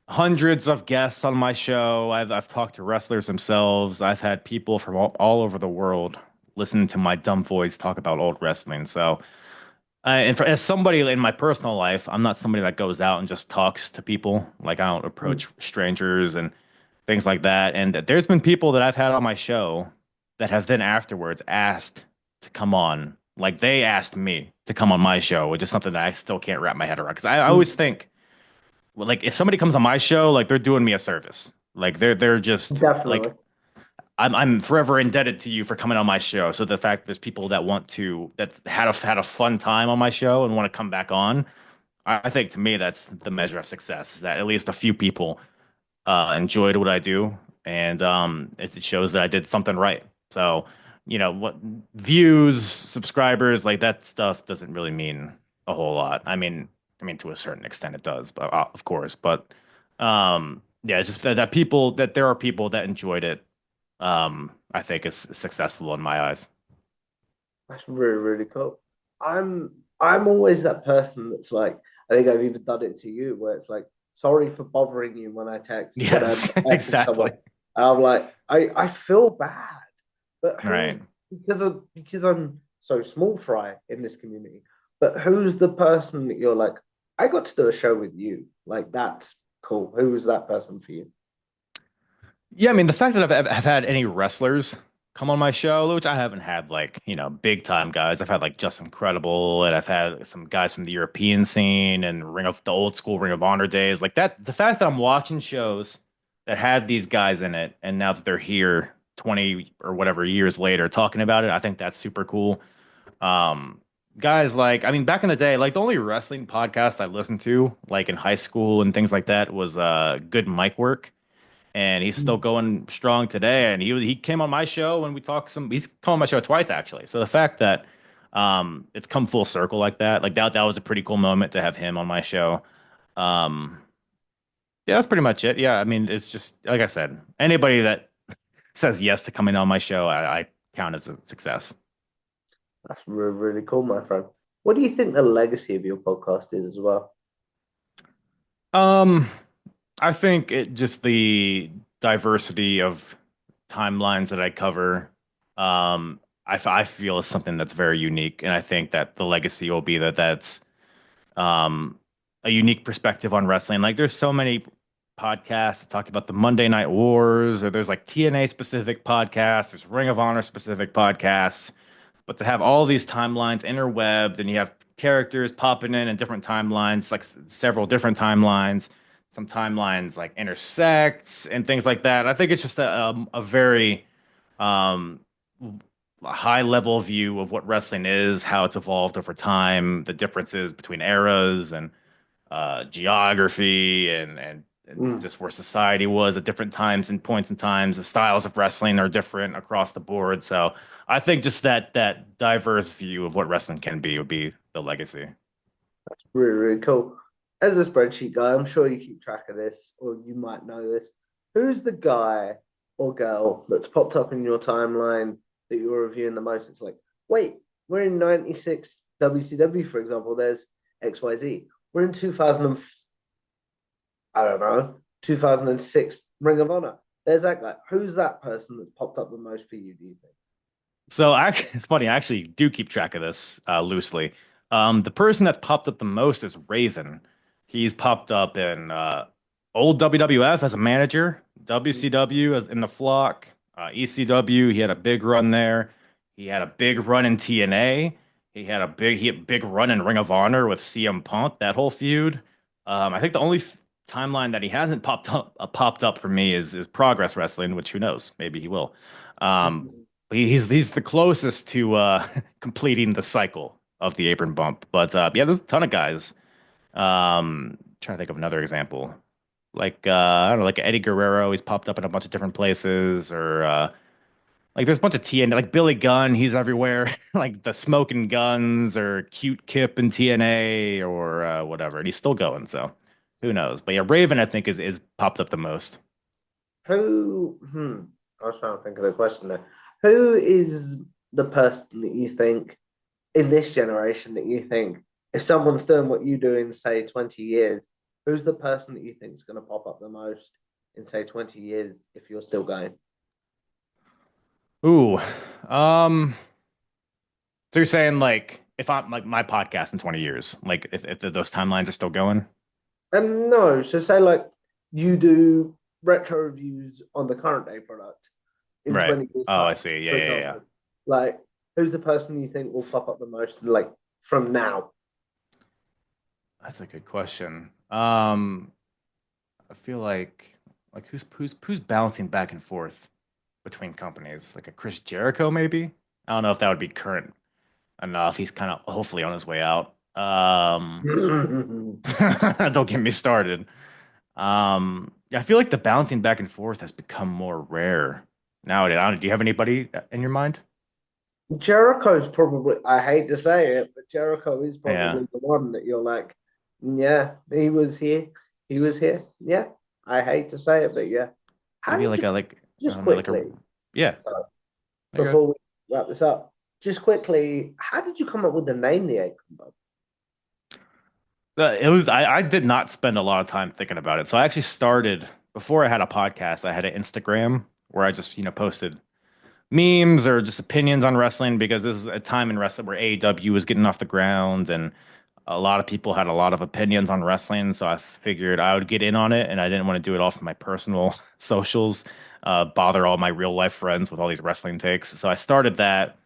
Speaker 2: hundreds of guests on my show. I've talked to wrestlers themselves. I've had people from all over the world listen to my dumb voice talk about old wrestling. So, as somebody in my personal life, I'm not somebody that goes out and just talks to people. Like I don't
Speaker 1: Mm.
Speaker 2: approach strangers and things like that. And there's been people that I've had on my show that have then afterwards asked to come on. Like they asked me to come on my show, which is something that I still can't wrap my head around. Because I always
Speaker 1: Mm.
Speaker 2: think, well, like if somebody comes on my show, like they're doing me a service. Like they're just
Speaker 1: Definitely.
Speaker 2: like I'm forever indebted to you for coming on my show. So the fact that there's people that want to that had a fun time on my show and want to come back on, I think to me that's the measure of success. Is that at least a few people enjoyed what I do, and it shows that I did something right. So, what views, subscribers, like that stuff doesn't really mean a whole lot. I mean to a certain extent it does, but of course, but yeah, it's just that there are people that enjoyed it. I think is successful in my eyes.
Speaker 1: That's really, really cool. I'm always that person that's like, I think I've even done it to you, where it's like, sorry for bothering you when I
Speaker 2: Yes,
Speaker 1: message someone.
Speaker 2: exactly.
Speaker 1: And I'm like, I feel bad, but
Speaker 2: Right.
Speaker 1: who's because I'm so small fry in this community, but who's the person that you're like, I got to do a show with you, like that's cool. Who was that person for you?
Speaker 2: Yeah, I mean, the fact that I've had any wrestlers come on my show, which I haven't had like, big time guys. I've had like Just Incredible, and I've had some guys from the European scene and the old school Ring of Honor days. Like that, the fact that I'm watching shows that had these guys in it, and now that they're here 20 or whatever years later talking about it, I think that's super cool. Um, Guys like, I mean, back in the day, like the only wrestling podcast I listened to, like in high school and things like that, was Good Mic Work, and he's still going strong today. And he came on my show and we talked some. He's come on my show twice actually. So the fact that it's come full circle like that, that was a pretty cool moment to have him on my show. Um, yeah, that's pretty much it. Yeah, I mean, it's just like I said, anybody that says yes to coming on my show, I count as a success.
Speaker 1: That's really, really cool, my friend. What do you think the legacy of your podcast is as well?
Speaker 2: Um, I think it just the diversity of timelines that I cover. I feel is something that's very unique, and I think that the legacy will be that's um, a unique perspective on wrestling. Like, there's so many podcasts talking about the Monday Night Wars, or there's like TNA specific podcasts, there's Ring of Honor specific podcasts, but to have all these timelines interwebbed, and you have characters popping in different timelines, like several different timelines, some timelines like intersects and things like that. I think it's just a very um, high level view of what wrestling is, how it's evolved over time, the differences between eras and geography and
Speaker 1: Mm,
Speaker 2: just where society was at different times and points in times. The styles of wrestling are different across the board. So I think just that diverse view of what wrestling can be would be the legacy.
Speaker 1: really, really cool. As a spreadsheet guy, I'm sure you keep track of this, or you might know this. Who's the guy or girl that's popped up in your timeline that you're reviewing the most? It's like, wait, we're in 96 WCW, for example, there's XYZ. We're in 2000, I don't know, 2006 Ring of Honor. There's that guy. Who's that person that's popped up the most for you, do you think?
Speaker 2: So actually, it's funny. I actually do keep track of this loosely. The person that's popped up the most is Raven. He's popped up in old WWF as a manager, WCW as in the Flock, ECW. He had a big run there. He had a big run in TNA. He had a big run in Ring of Honor with CM Punk. That whole feud. I think the only timeline that he hasn't popped up for me is Progress Wrestling, which who knows, maybe he will. Um, he's the closest to completing the cycle of the apron bump. But yeah, there's a ton of guys. Trying to think of another example. Like I don't know, like Eddie Guerrero, he's popped up in a bunch of different places, or like there's a bunch of TNA, like Billy Gunn, he's everywhere. Like the Smoking Guns or Cute Kip in TNA or whatever, and he's still going. So who knows? But yeah, Raven, I think is popped up the most.
Speaker 1: Who, I was trying to think of a question there. Who is the person that you think in this generation that you think if someone's doing what you do in, say, 20 years, who's the person that you think is going to pop up the most in, say, 20 years if you're still going?
Speaker 2: Ooh, um. So you're saying like if I'm like my podcast in 20 years, like if those timelines are still going?
Speaker 1: And no, so say like you do retro reviews on the current day product in
Speaker 2: Right.
Speaker 1: 20 years'
Speaker 2: Oh, I
Speaker 1: time,
Speaker 2: see. Yeah,
Speaker 1: for
Speaker 2: yeah, yeah.
Speaker 1: example. Like, who's the person you think will pop up the most, like, from now?
Speaker 2: That's a good question. I feel like who's bouncing back and forth between companies? Like a Chris Jericho, maybe? I don't know if that would be current enough. He's kind of hopefully on his way out. Don't get me started. I feel like the bouncing back and forth has become more rare nowadays. I don't, do you have anybody in your mind?
Speaker 1: Jericho's probably, I hate to say it, but Jericho is
Speaker 2: Yeah,
Speaker 1: probably the one that you're like, yeah, he was here. He was here. Yeah, I hate to say it, but yeah. How
Speaker 2: maybe
Speaker 1: did you,
Speaker 2: I
Speaker 1: just
Speaker 2: don't know, like a
Speaker 1: quickly,
Speaker 2: yeah.
Speaker 1: uh,
Speaker 2: Okay.
Speaker 1: before we wrap this up, just quickly, how did you come up with the name The Apron Bub?
Speaker 2: It was I did not spend a lot of time thinking about it. So I actually started before I had a podcast, I had an Instagram where I just, posted memes or just opinions on wrestling because this is a time in wrestling where AEW was getting off the ground and a lot of people had a lot of opinions on wrestling. So I figured I would get in on it and I didn't want to do it off of my personal socials, bother all my real life friends with all these wrestling takes. So I started that.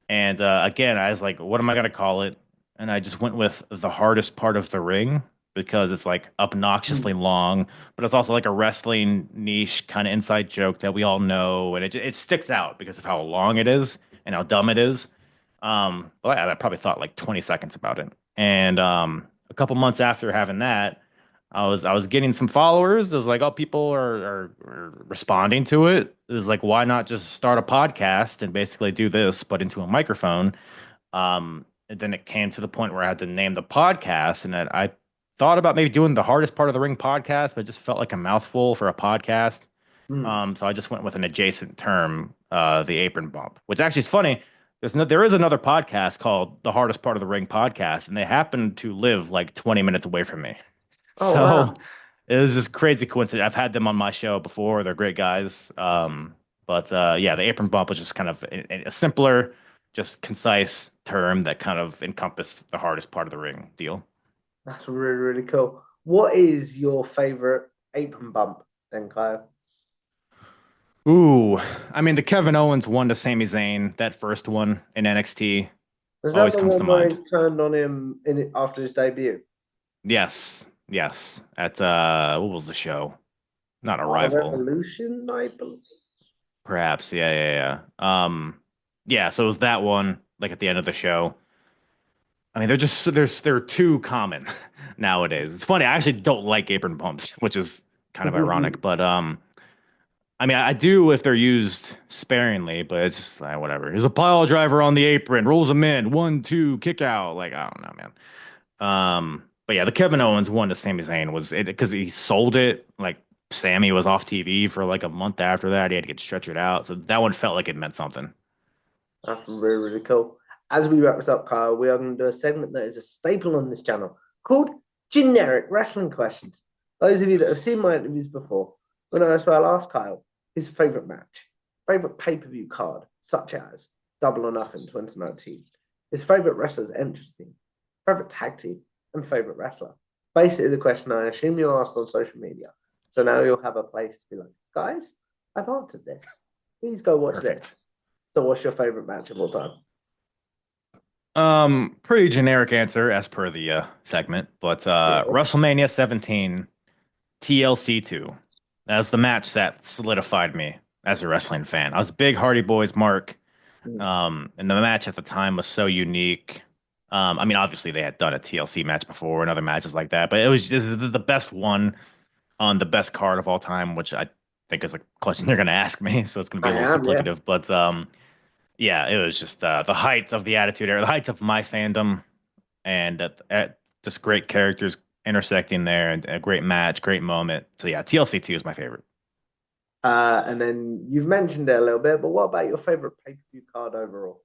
Speaker 2: And again, I was like, what am I going to call it? And I just went with the hardest part of the ring because it's like obnoxiously long, but it's also like a wrestling niche kind of inside joke that we all know. And it sticks out because of how long it is and how dumb it is. But I probably thought like 20 seconds about it. And a couple months after having that, I was getting some followers. It was like, oh, people are responding to it. It was like, why not just start a podcast and basically do this, but into a microphone? And then it came to the point where I had to name the podcast, and I thought about maybe doing the hardest part of the ring podcast, but it just felt like a mouthful for a podcast.
Speaker 1: Hmm.
Speaker 2: So I just went with an adjacent term, the apron bump, which actually is funny. There is another podcast called the Hardest Part of the Ring podcast, and they happen to live like 20 minutes away from me.
Speaker 1: Oh,
Speaker 2: So
Speaker 1: wow.
Speaker 2: it was just crazy coincidence. I've had them on my show before. They're great guys. But yeah, the apron bump was just kind of a simpler, just concise term that kind of encompassed the hardest part of the ring deal.
Speaker 1: That's really, really cool. What is your favorite apron bump then, Kyle?
Speaker 2: Ooh, I mean the Kevin Owens one to Sami Zayn, that first one in NXT
Speaker 1: Was that
Speaker 2: always
Speaker 1: the
Speaker 2: comes to
Speaker 1: one where
Speaker 2: mind.
Speaker 1: he turned on him after his debut?
Speaker 2: Yes, yes. At what was the show? Not Arrival,
Speaker 1: Revolution, I believe.
Speaker 2: perhaps. Yeah, yeah, yeah. Yeah. So it was that one, like at the end of the show. I mean, they're too common nowadays. It's funny. I actually don't like apron pumps, which is kind of ironic. But I mean, I do if they're used sparingly. But it's just whatever. There's a pile driver on the apron, rolls him in, 1, 2, kick out. Like I don't know, man. But yeah, the Kevin Owens one to Sami Zayn was it because he sold it. Like Sammy was off TV for like a month after that. He had to get stretchered out. So that one felt like it meant something.
Speaker 1: That's really, really cool. as we wrap this up, Kyle, we are going to do a segment that is a staple on this channel called Generic Wrestling Questions. Those of you that have seen my interviews before will know as well. Ask Kyle his favorite match, favorite pay-per-view card, such as Double or Nothing 2019, his favorite wrestler's entrance team, favorite tag team, and favorite wrestler. Basically, the question I assume you asked on social media. So now you'll have a place to be like, guys, I've answered this. Please go watch
Speaker 2: Perfect.
Speaker 1: this. So, what's your favorite match of all time?
Speaker 2: Pretty generic answer as per the segment, but
Speaker 1: Yeah.
Speaker 2: WrestleMania 17 TLC 2. That's the match that solidified me as a wrestling fan. I was a big Hardy Boys mark.
Speaker 1: Mm.
Speaker 2: And the match at the time was so unique. I mean, obviously they had done a TLC match before and other matches like that, but it was just the best one on the best card of all time, which I think is a question you're going to ask me, so it's going to be
Speaker 1: I
Speaker 2: a little
Speaker 1: am, yes.
Speaker 2: duplicative. But yeah, it was just the height of the Attitude Era, the height of my fandom, and just great characters intersecting there, and a great match, great moment. So yeah, TLC 2 is my favorite.
Speaker 1: And then you've mentioned it a little bit, but what about your favorite pay-per-view card overall?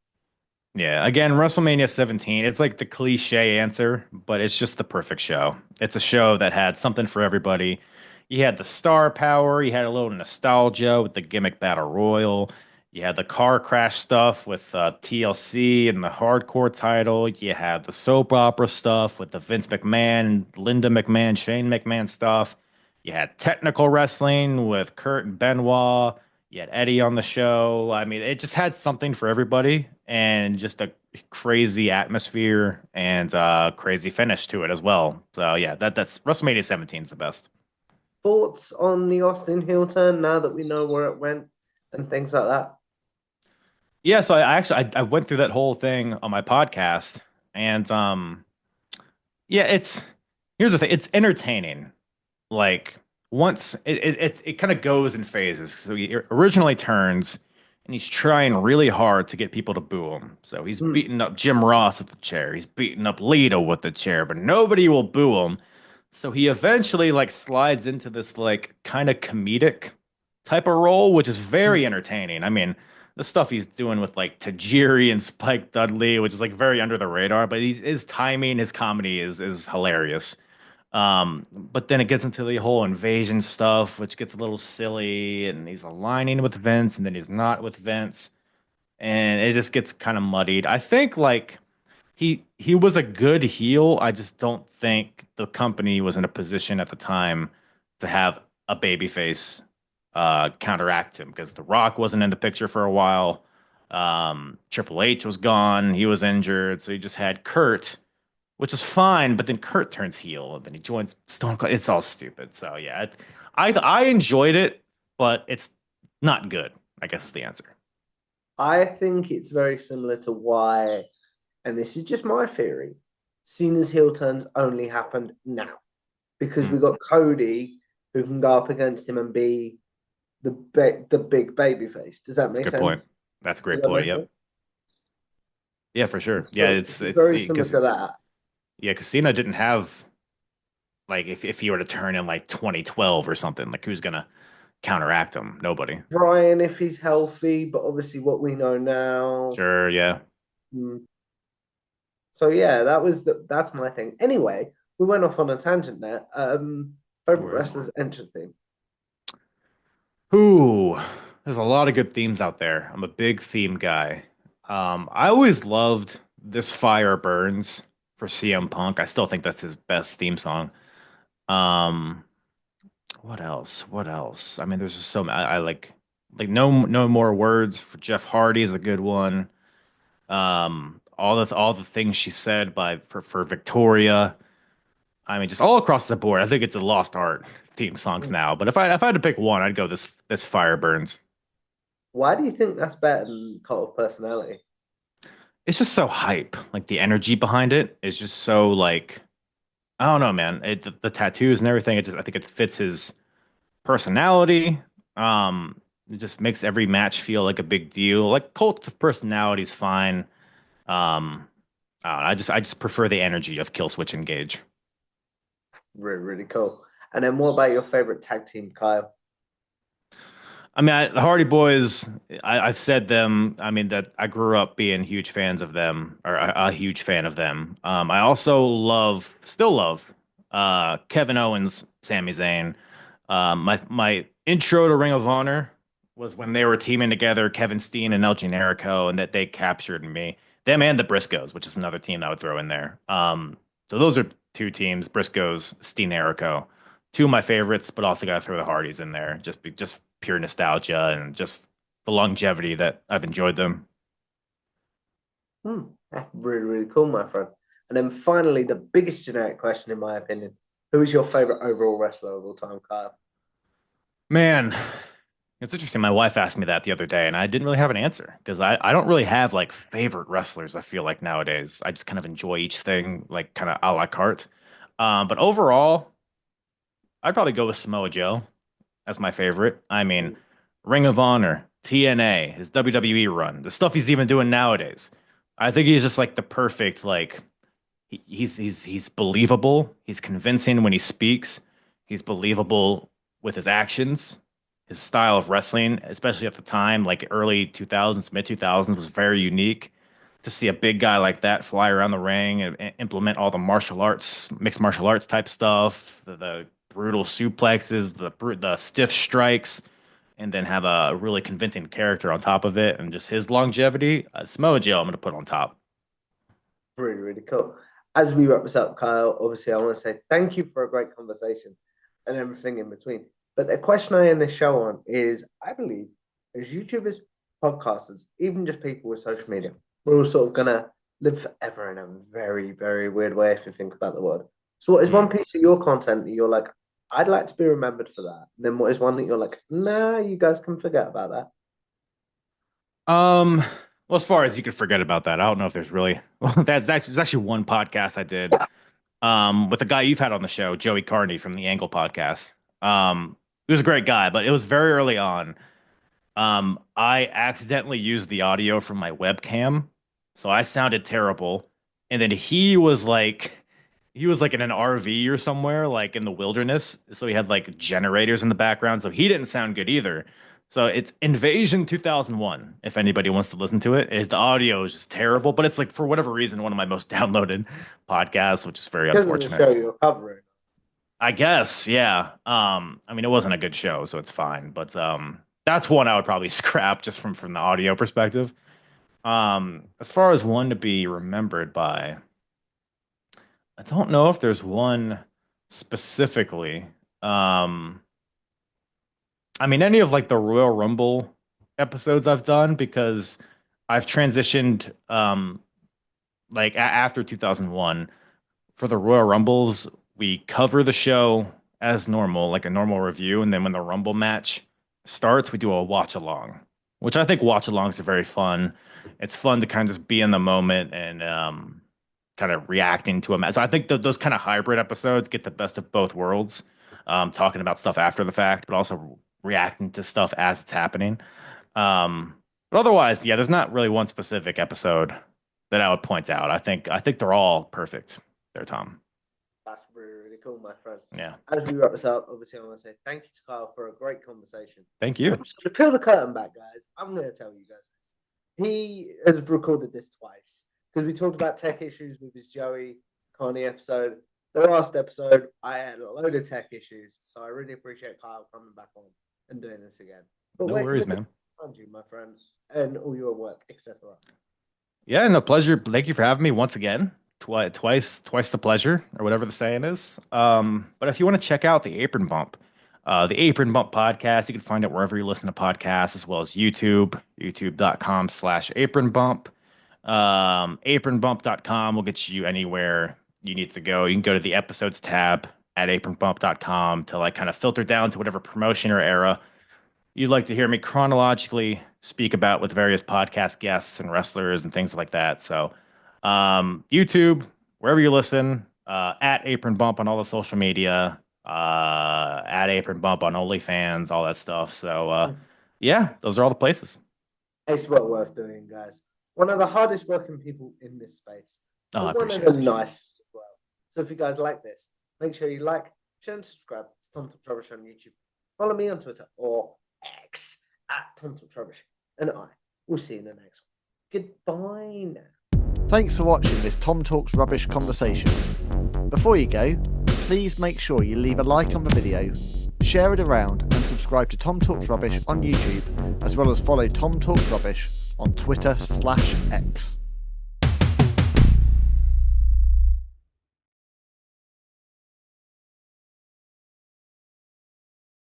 Speaker 2: Yeah, again, WrestleMania 17, it's like the cliche answer, but it's just the perfect show. It's a show that had something for everybody. You had the star power, you had a little nostalgia with the gimmick battle royal, you had the car crash stuff with TLC and the hardcore title, you had the soap opera stuff with the Vince McMahon, Linda McMahon, Shane McMahon stuff. You had technical wrestling with Kurt and Benoit. You had Eddie on the show. I mean, it just had something for everybody and just a crazy atmosphere and crazy finish to it as well. So yeah, that's WrestleMania 17 is the best.
Speaker 1: Thoughts on the Austin heel turn now that we know where it went and things like that?
Speaker 2: Yeah, so I actually I went through that whole thing on my podcast and yeah, it's here's the thing, it's entertaining. Like once it kind of goes in phases. So he originally turns and he's trying really hard to get people to boo him. So he's
Speaker 1: Hmm.
Speaker 2: beating up Jim Ross with the chair. He's beating up Lita with the chair, but nobody will boo him. So he eventually like slides into this like kind of comedic type of role, which is very
Speaker 1: Hmm.
Speaker 2: entertaining. I mean, the stuff he's doing with like Tajiri and Spike Dudley, which is like very under the radar, but his timing, his comedy is hilarious. But then it gets into the whole invasion stuff, which gets a little silly, and he's aligning with Vince, and then he's not with Vince, and it just gets kind of muddied. I think like he was a good heel. I just don't think the company was in a position at the time to have a babyface counteract him because The Rock wasn't in the picture for a while. Triple H was gone, he was injured, so he just had Kurt, which is fine. But then Kurt turns heel, and then he joins Stone Cold. It's all stupid. So yeah, I enjoyed it, but it's not good. I guess is the answer.
Speaker 1: I think it's very similar to why, and this is just my theory, Cena's heel turns only happened now because
Speaker 2: Hmm.
Speaker 1: we got Cody who can go up against him and be the big baby face. Does that
Speaker 2: That's a
Speaker 1: make
Speaker 2: good point.
Speaker 1: sense?
Speaker 2: That's a
Speaker 1: Does
Speaker 2: great
Speaker 1: that
Speaker 2: point.
Speaker 1: make
Speaker 2: Yep.
Speaker 1: sense?
Speaker 2: Yeah, for sure.
Speaker 1: It's
Speaker 2: Yeah,
Speaker 1: very,
Speaker 2: it's
Speaker 1: it's
Speaker 2: it's
Speaker 1: very similar
Speaker 2: because
Speaker 1: to that.
Speaker 2: yeah, because Cena didn't have like if he were to turn in like 2012 or something, like who's gonna counteract him? Nobody.
Speaker 1: Brian, if he's healthy, but obviously what we know now.
Speaker 2: Sure, yeah.
Speaker 1: Hmm. So yeah, that's my thing. Anyway, we went off on a tangent there.
Speaker 2: No
Speaker 1: Favorite
Speaker 2: worries.
Speaker 1: wrestlers entrance theme.
Speaker 2: Ooh, there's a lot of good themes out there. I'm a big theme guy. I always loved This Fire Burns for CM Punk. I still think that's his best theme song. Um, what else? What else? I mean, there's just so many. I like no more words for Jeff Hardy is a good one. All the things she said by for Victoria. I mean, just all across the board. I think it's a lost art theme songs now. But if I had to pick one, I'd go this Fire Burns.
Speaker 1: Why do you think that's better than Cult of Personality?
Speaker 2: It's just so hype. Like the energy behind it is just so like I don't know, man. The tattoos and everything. I think it fits his personality. It just makes every match feel like a big deal. Like Cult of Personality is fine. I don't know, I just prefer the energy of Killswitch Engage.
Speaker 1: Really, really cool. And then what about your favorite tag team, Kyle?
Speaker 2: The Hardy Boys, I've said them. I mean, that I grew up being huge fans of them, or a huge fan of them. I also still love, Kevin Owens, Sami Zayn. My intro to Ring of Honor was when they were teaming together, Kevin Steen and El Generico, and that they captured me. Them and the Briscoes, which is another team I would throw in there. So those are two teams: Briscoes, Steen, Jericho, two of my favorites, but also got to throw the Hardys in there, just pure nostalgia and just the longevity that I've enjoyed them.
Speaker 1: Hmm. That's really, really cool, my friend. And then finally, the biggest generic question, in my opinion, who is your favorite overall wrestler of all time, Kyle?
Speaker 2: Man, it's interesting. My wife asked me that the other day, and I didn't really have an answer because I don't really have like favorite wrestlers. I feel like nowadays I just kind of enjoy each thing like kind of a la carte. But overall, I'd probably go with Samoa Joe as my favorite. Ring of Honor, TNA, his WWE run, the stuff he's even doing nowadays. I think he's just like the perfect like he's believable. He's convincing when he speaks. He's believable with his actions. His style of wrestling, especially at the time, like early 2000s, mid 2000s, was very unique. To see a big guy like that fly around the ring and implement all the martial arts, mixed martial arts type stuff, the brutal suplexes, the stiff strikes, and then have a really convincing character on top of it, and just his longevity. Samoa Joe, I'm gonna put on top.
Speaker 1: Really, really cool. As we wrap this up, Kyle, obviously, I want to say thank you for a great conversation and everything in between. But the question I end the show on is I believe as YouTubers, podcasters, even just people with social media, we're all sort of going to live forever in a very, very weird way if you think about the word. So, what is one
Speaker 2: Hmm.
Speaker 1: piece of your content that you're like, I'd like to be remembered for that? And then what is one that you're like, nah, you guys can forget about that?
Speaker 2: Um, well, as far as you could forget about that, I don't know if there's really. Well, there's actually one podcast I did with a guy you've had on the show, Joey Carney from the Angle podcast. He was a great guy, but it was very early on. I accidentally used the audio from my webcam, so I sounded terrible. And then he was like in an RV or somewhere, like in the wilderness. So he had like generators in the background, so he didn't sound good either. So it's Invasion 2001. If anybody wants to listen to it, is the audio is just terrible, but it's like for whatever reason one of my most downloaded podcasts, which is very
Speaker 1: Because of the
Speaker 2: unfortunate.
Speaker 1: show you're covering.
Speaker 2: I guess, yeah. It wasn't a good show, so it's fine. But that's one I would probably scrap just from the audio perspective. As far as one to be remembered by, I don't know if there's one specifically. Um, any of like the Royal Rumble episodes I've done because I've transitioned after 2001 for the Royal Rumbles, we cover the show as normal, like a normal review, and then when the Rumble match starts, we do a watch along, which I think watch alongs are very fun. It's fun to kind of just be in the moment and kind of reacting to a match. So I think those kind of hybrid episodes get the best of both worlds, talking about stuff after the fact, but also reacting to stuff as it's happening. But otherwise, yeah, there's not really one specific episode that I would point out. I think they're all perfect there, Tom.
Speaker 1: That's really, really cool, my friend.
Speaker 2: Yeah.
Speaker 1: As we wrap this up, obviously, I want to say thank you to Kyle for a great conversation.
Speaker 2: Thank you.
Speaker 1: So to peel the curtain back, guys, I'm going to tell you guys this. He has recorded this twice because we talked about tech issues with his Joey Connie episode. The last episode, I had a load of tech issues, so I really appreciate Kyle coming back on and doing this again. But
Speaker 2: No
Speaker 1: where can
Speaker 2: worries,
Speaker 1: the people
Speaker 2: man.
Speaker 1: find you, my friends, and all your work, etc.?
Speaker 2: Yeah, no pleasure. Thank you for having me once again. Twice the pleasure, or whatever the saying is. But if you want to check out the Apron Bump podcast, you can find it wherever you listen to podcasts, as well as YouTube, youtube.com/apron bump. Apronbump.com will get you anywhere you need to go. You can go to the episodes tab at apronbump.com to like kind of filter down to whatever promotion or era you'd like to hear me chronologically speak about with various podcast guests and wrestlers and things like that. So, YouTube, wherever you listen, at Apron Bump on all the social media, at Apron Bump on OnlyFans, all that stuff. So, yeah, those are all the places.
Speaker 1: It's well worth doing, guys. One of the hardest working people in this space,
Speaker 2: Oh,
Speaker 1: but
Speaker 2: I
Speaker 1: one of
Speaker 2: appreciate
Speaker 1: the
Speaker 2: it.
Speaker 1: nicest as well. So if you guys like this, make sure you like, share, and subscribe to Tom Top Rubbish on YouTube. Follow me on Twitter or X at Tom Talks Rubbish, and I will see you in the next one. Goodbye now.
Speaker 3: Thanks for watching this Tom Talks Rubbish conversation. Before you go, please make sure you leave a like on the video, share it around, and subscribe to Tom Talks Rubbish on YouTube, as well as follow Tom Talks Rubbish on Twitter/X.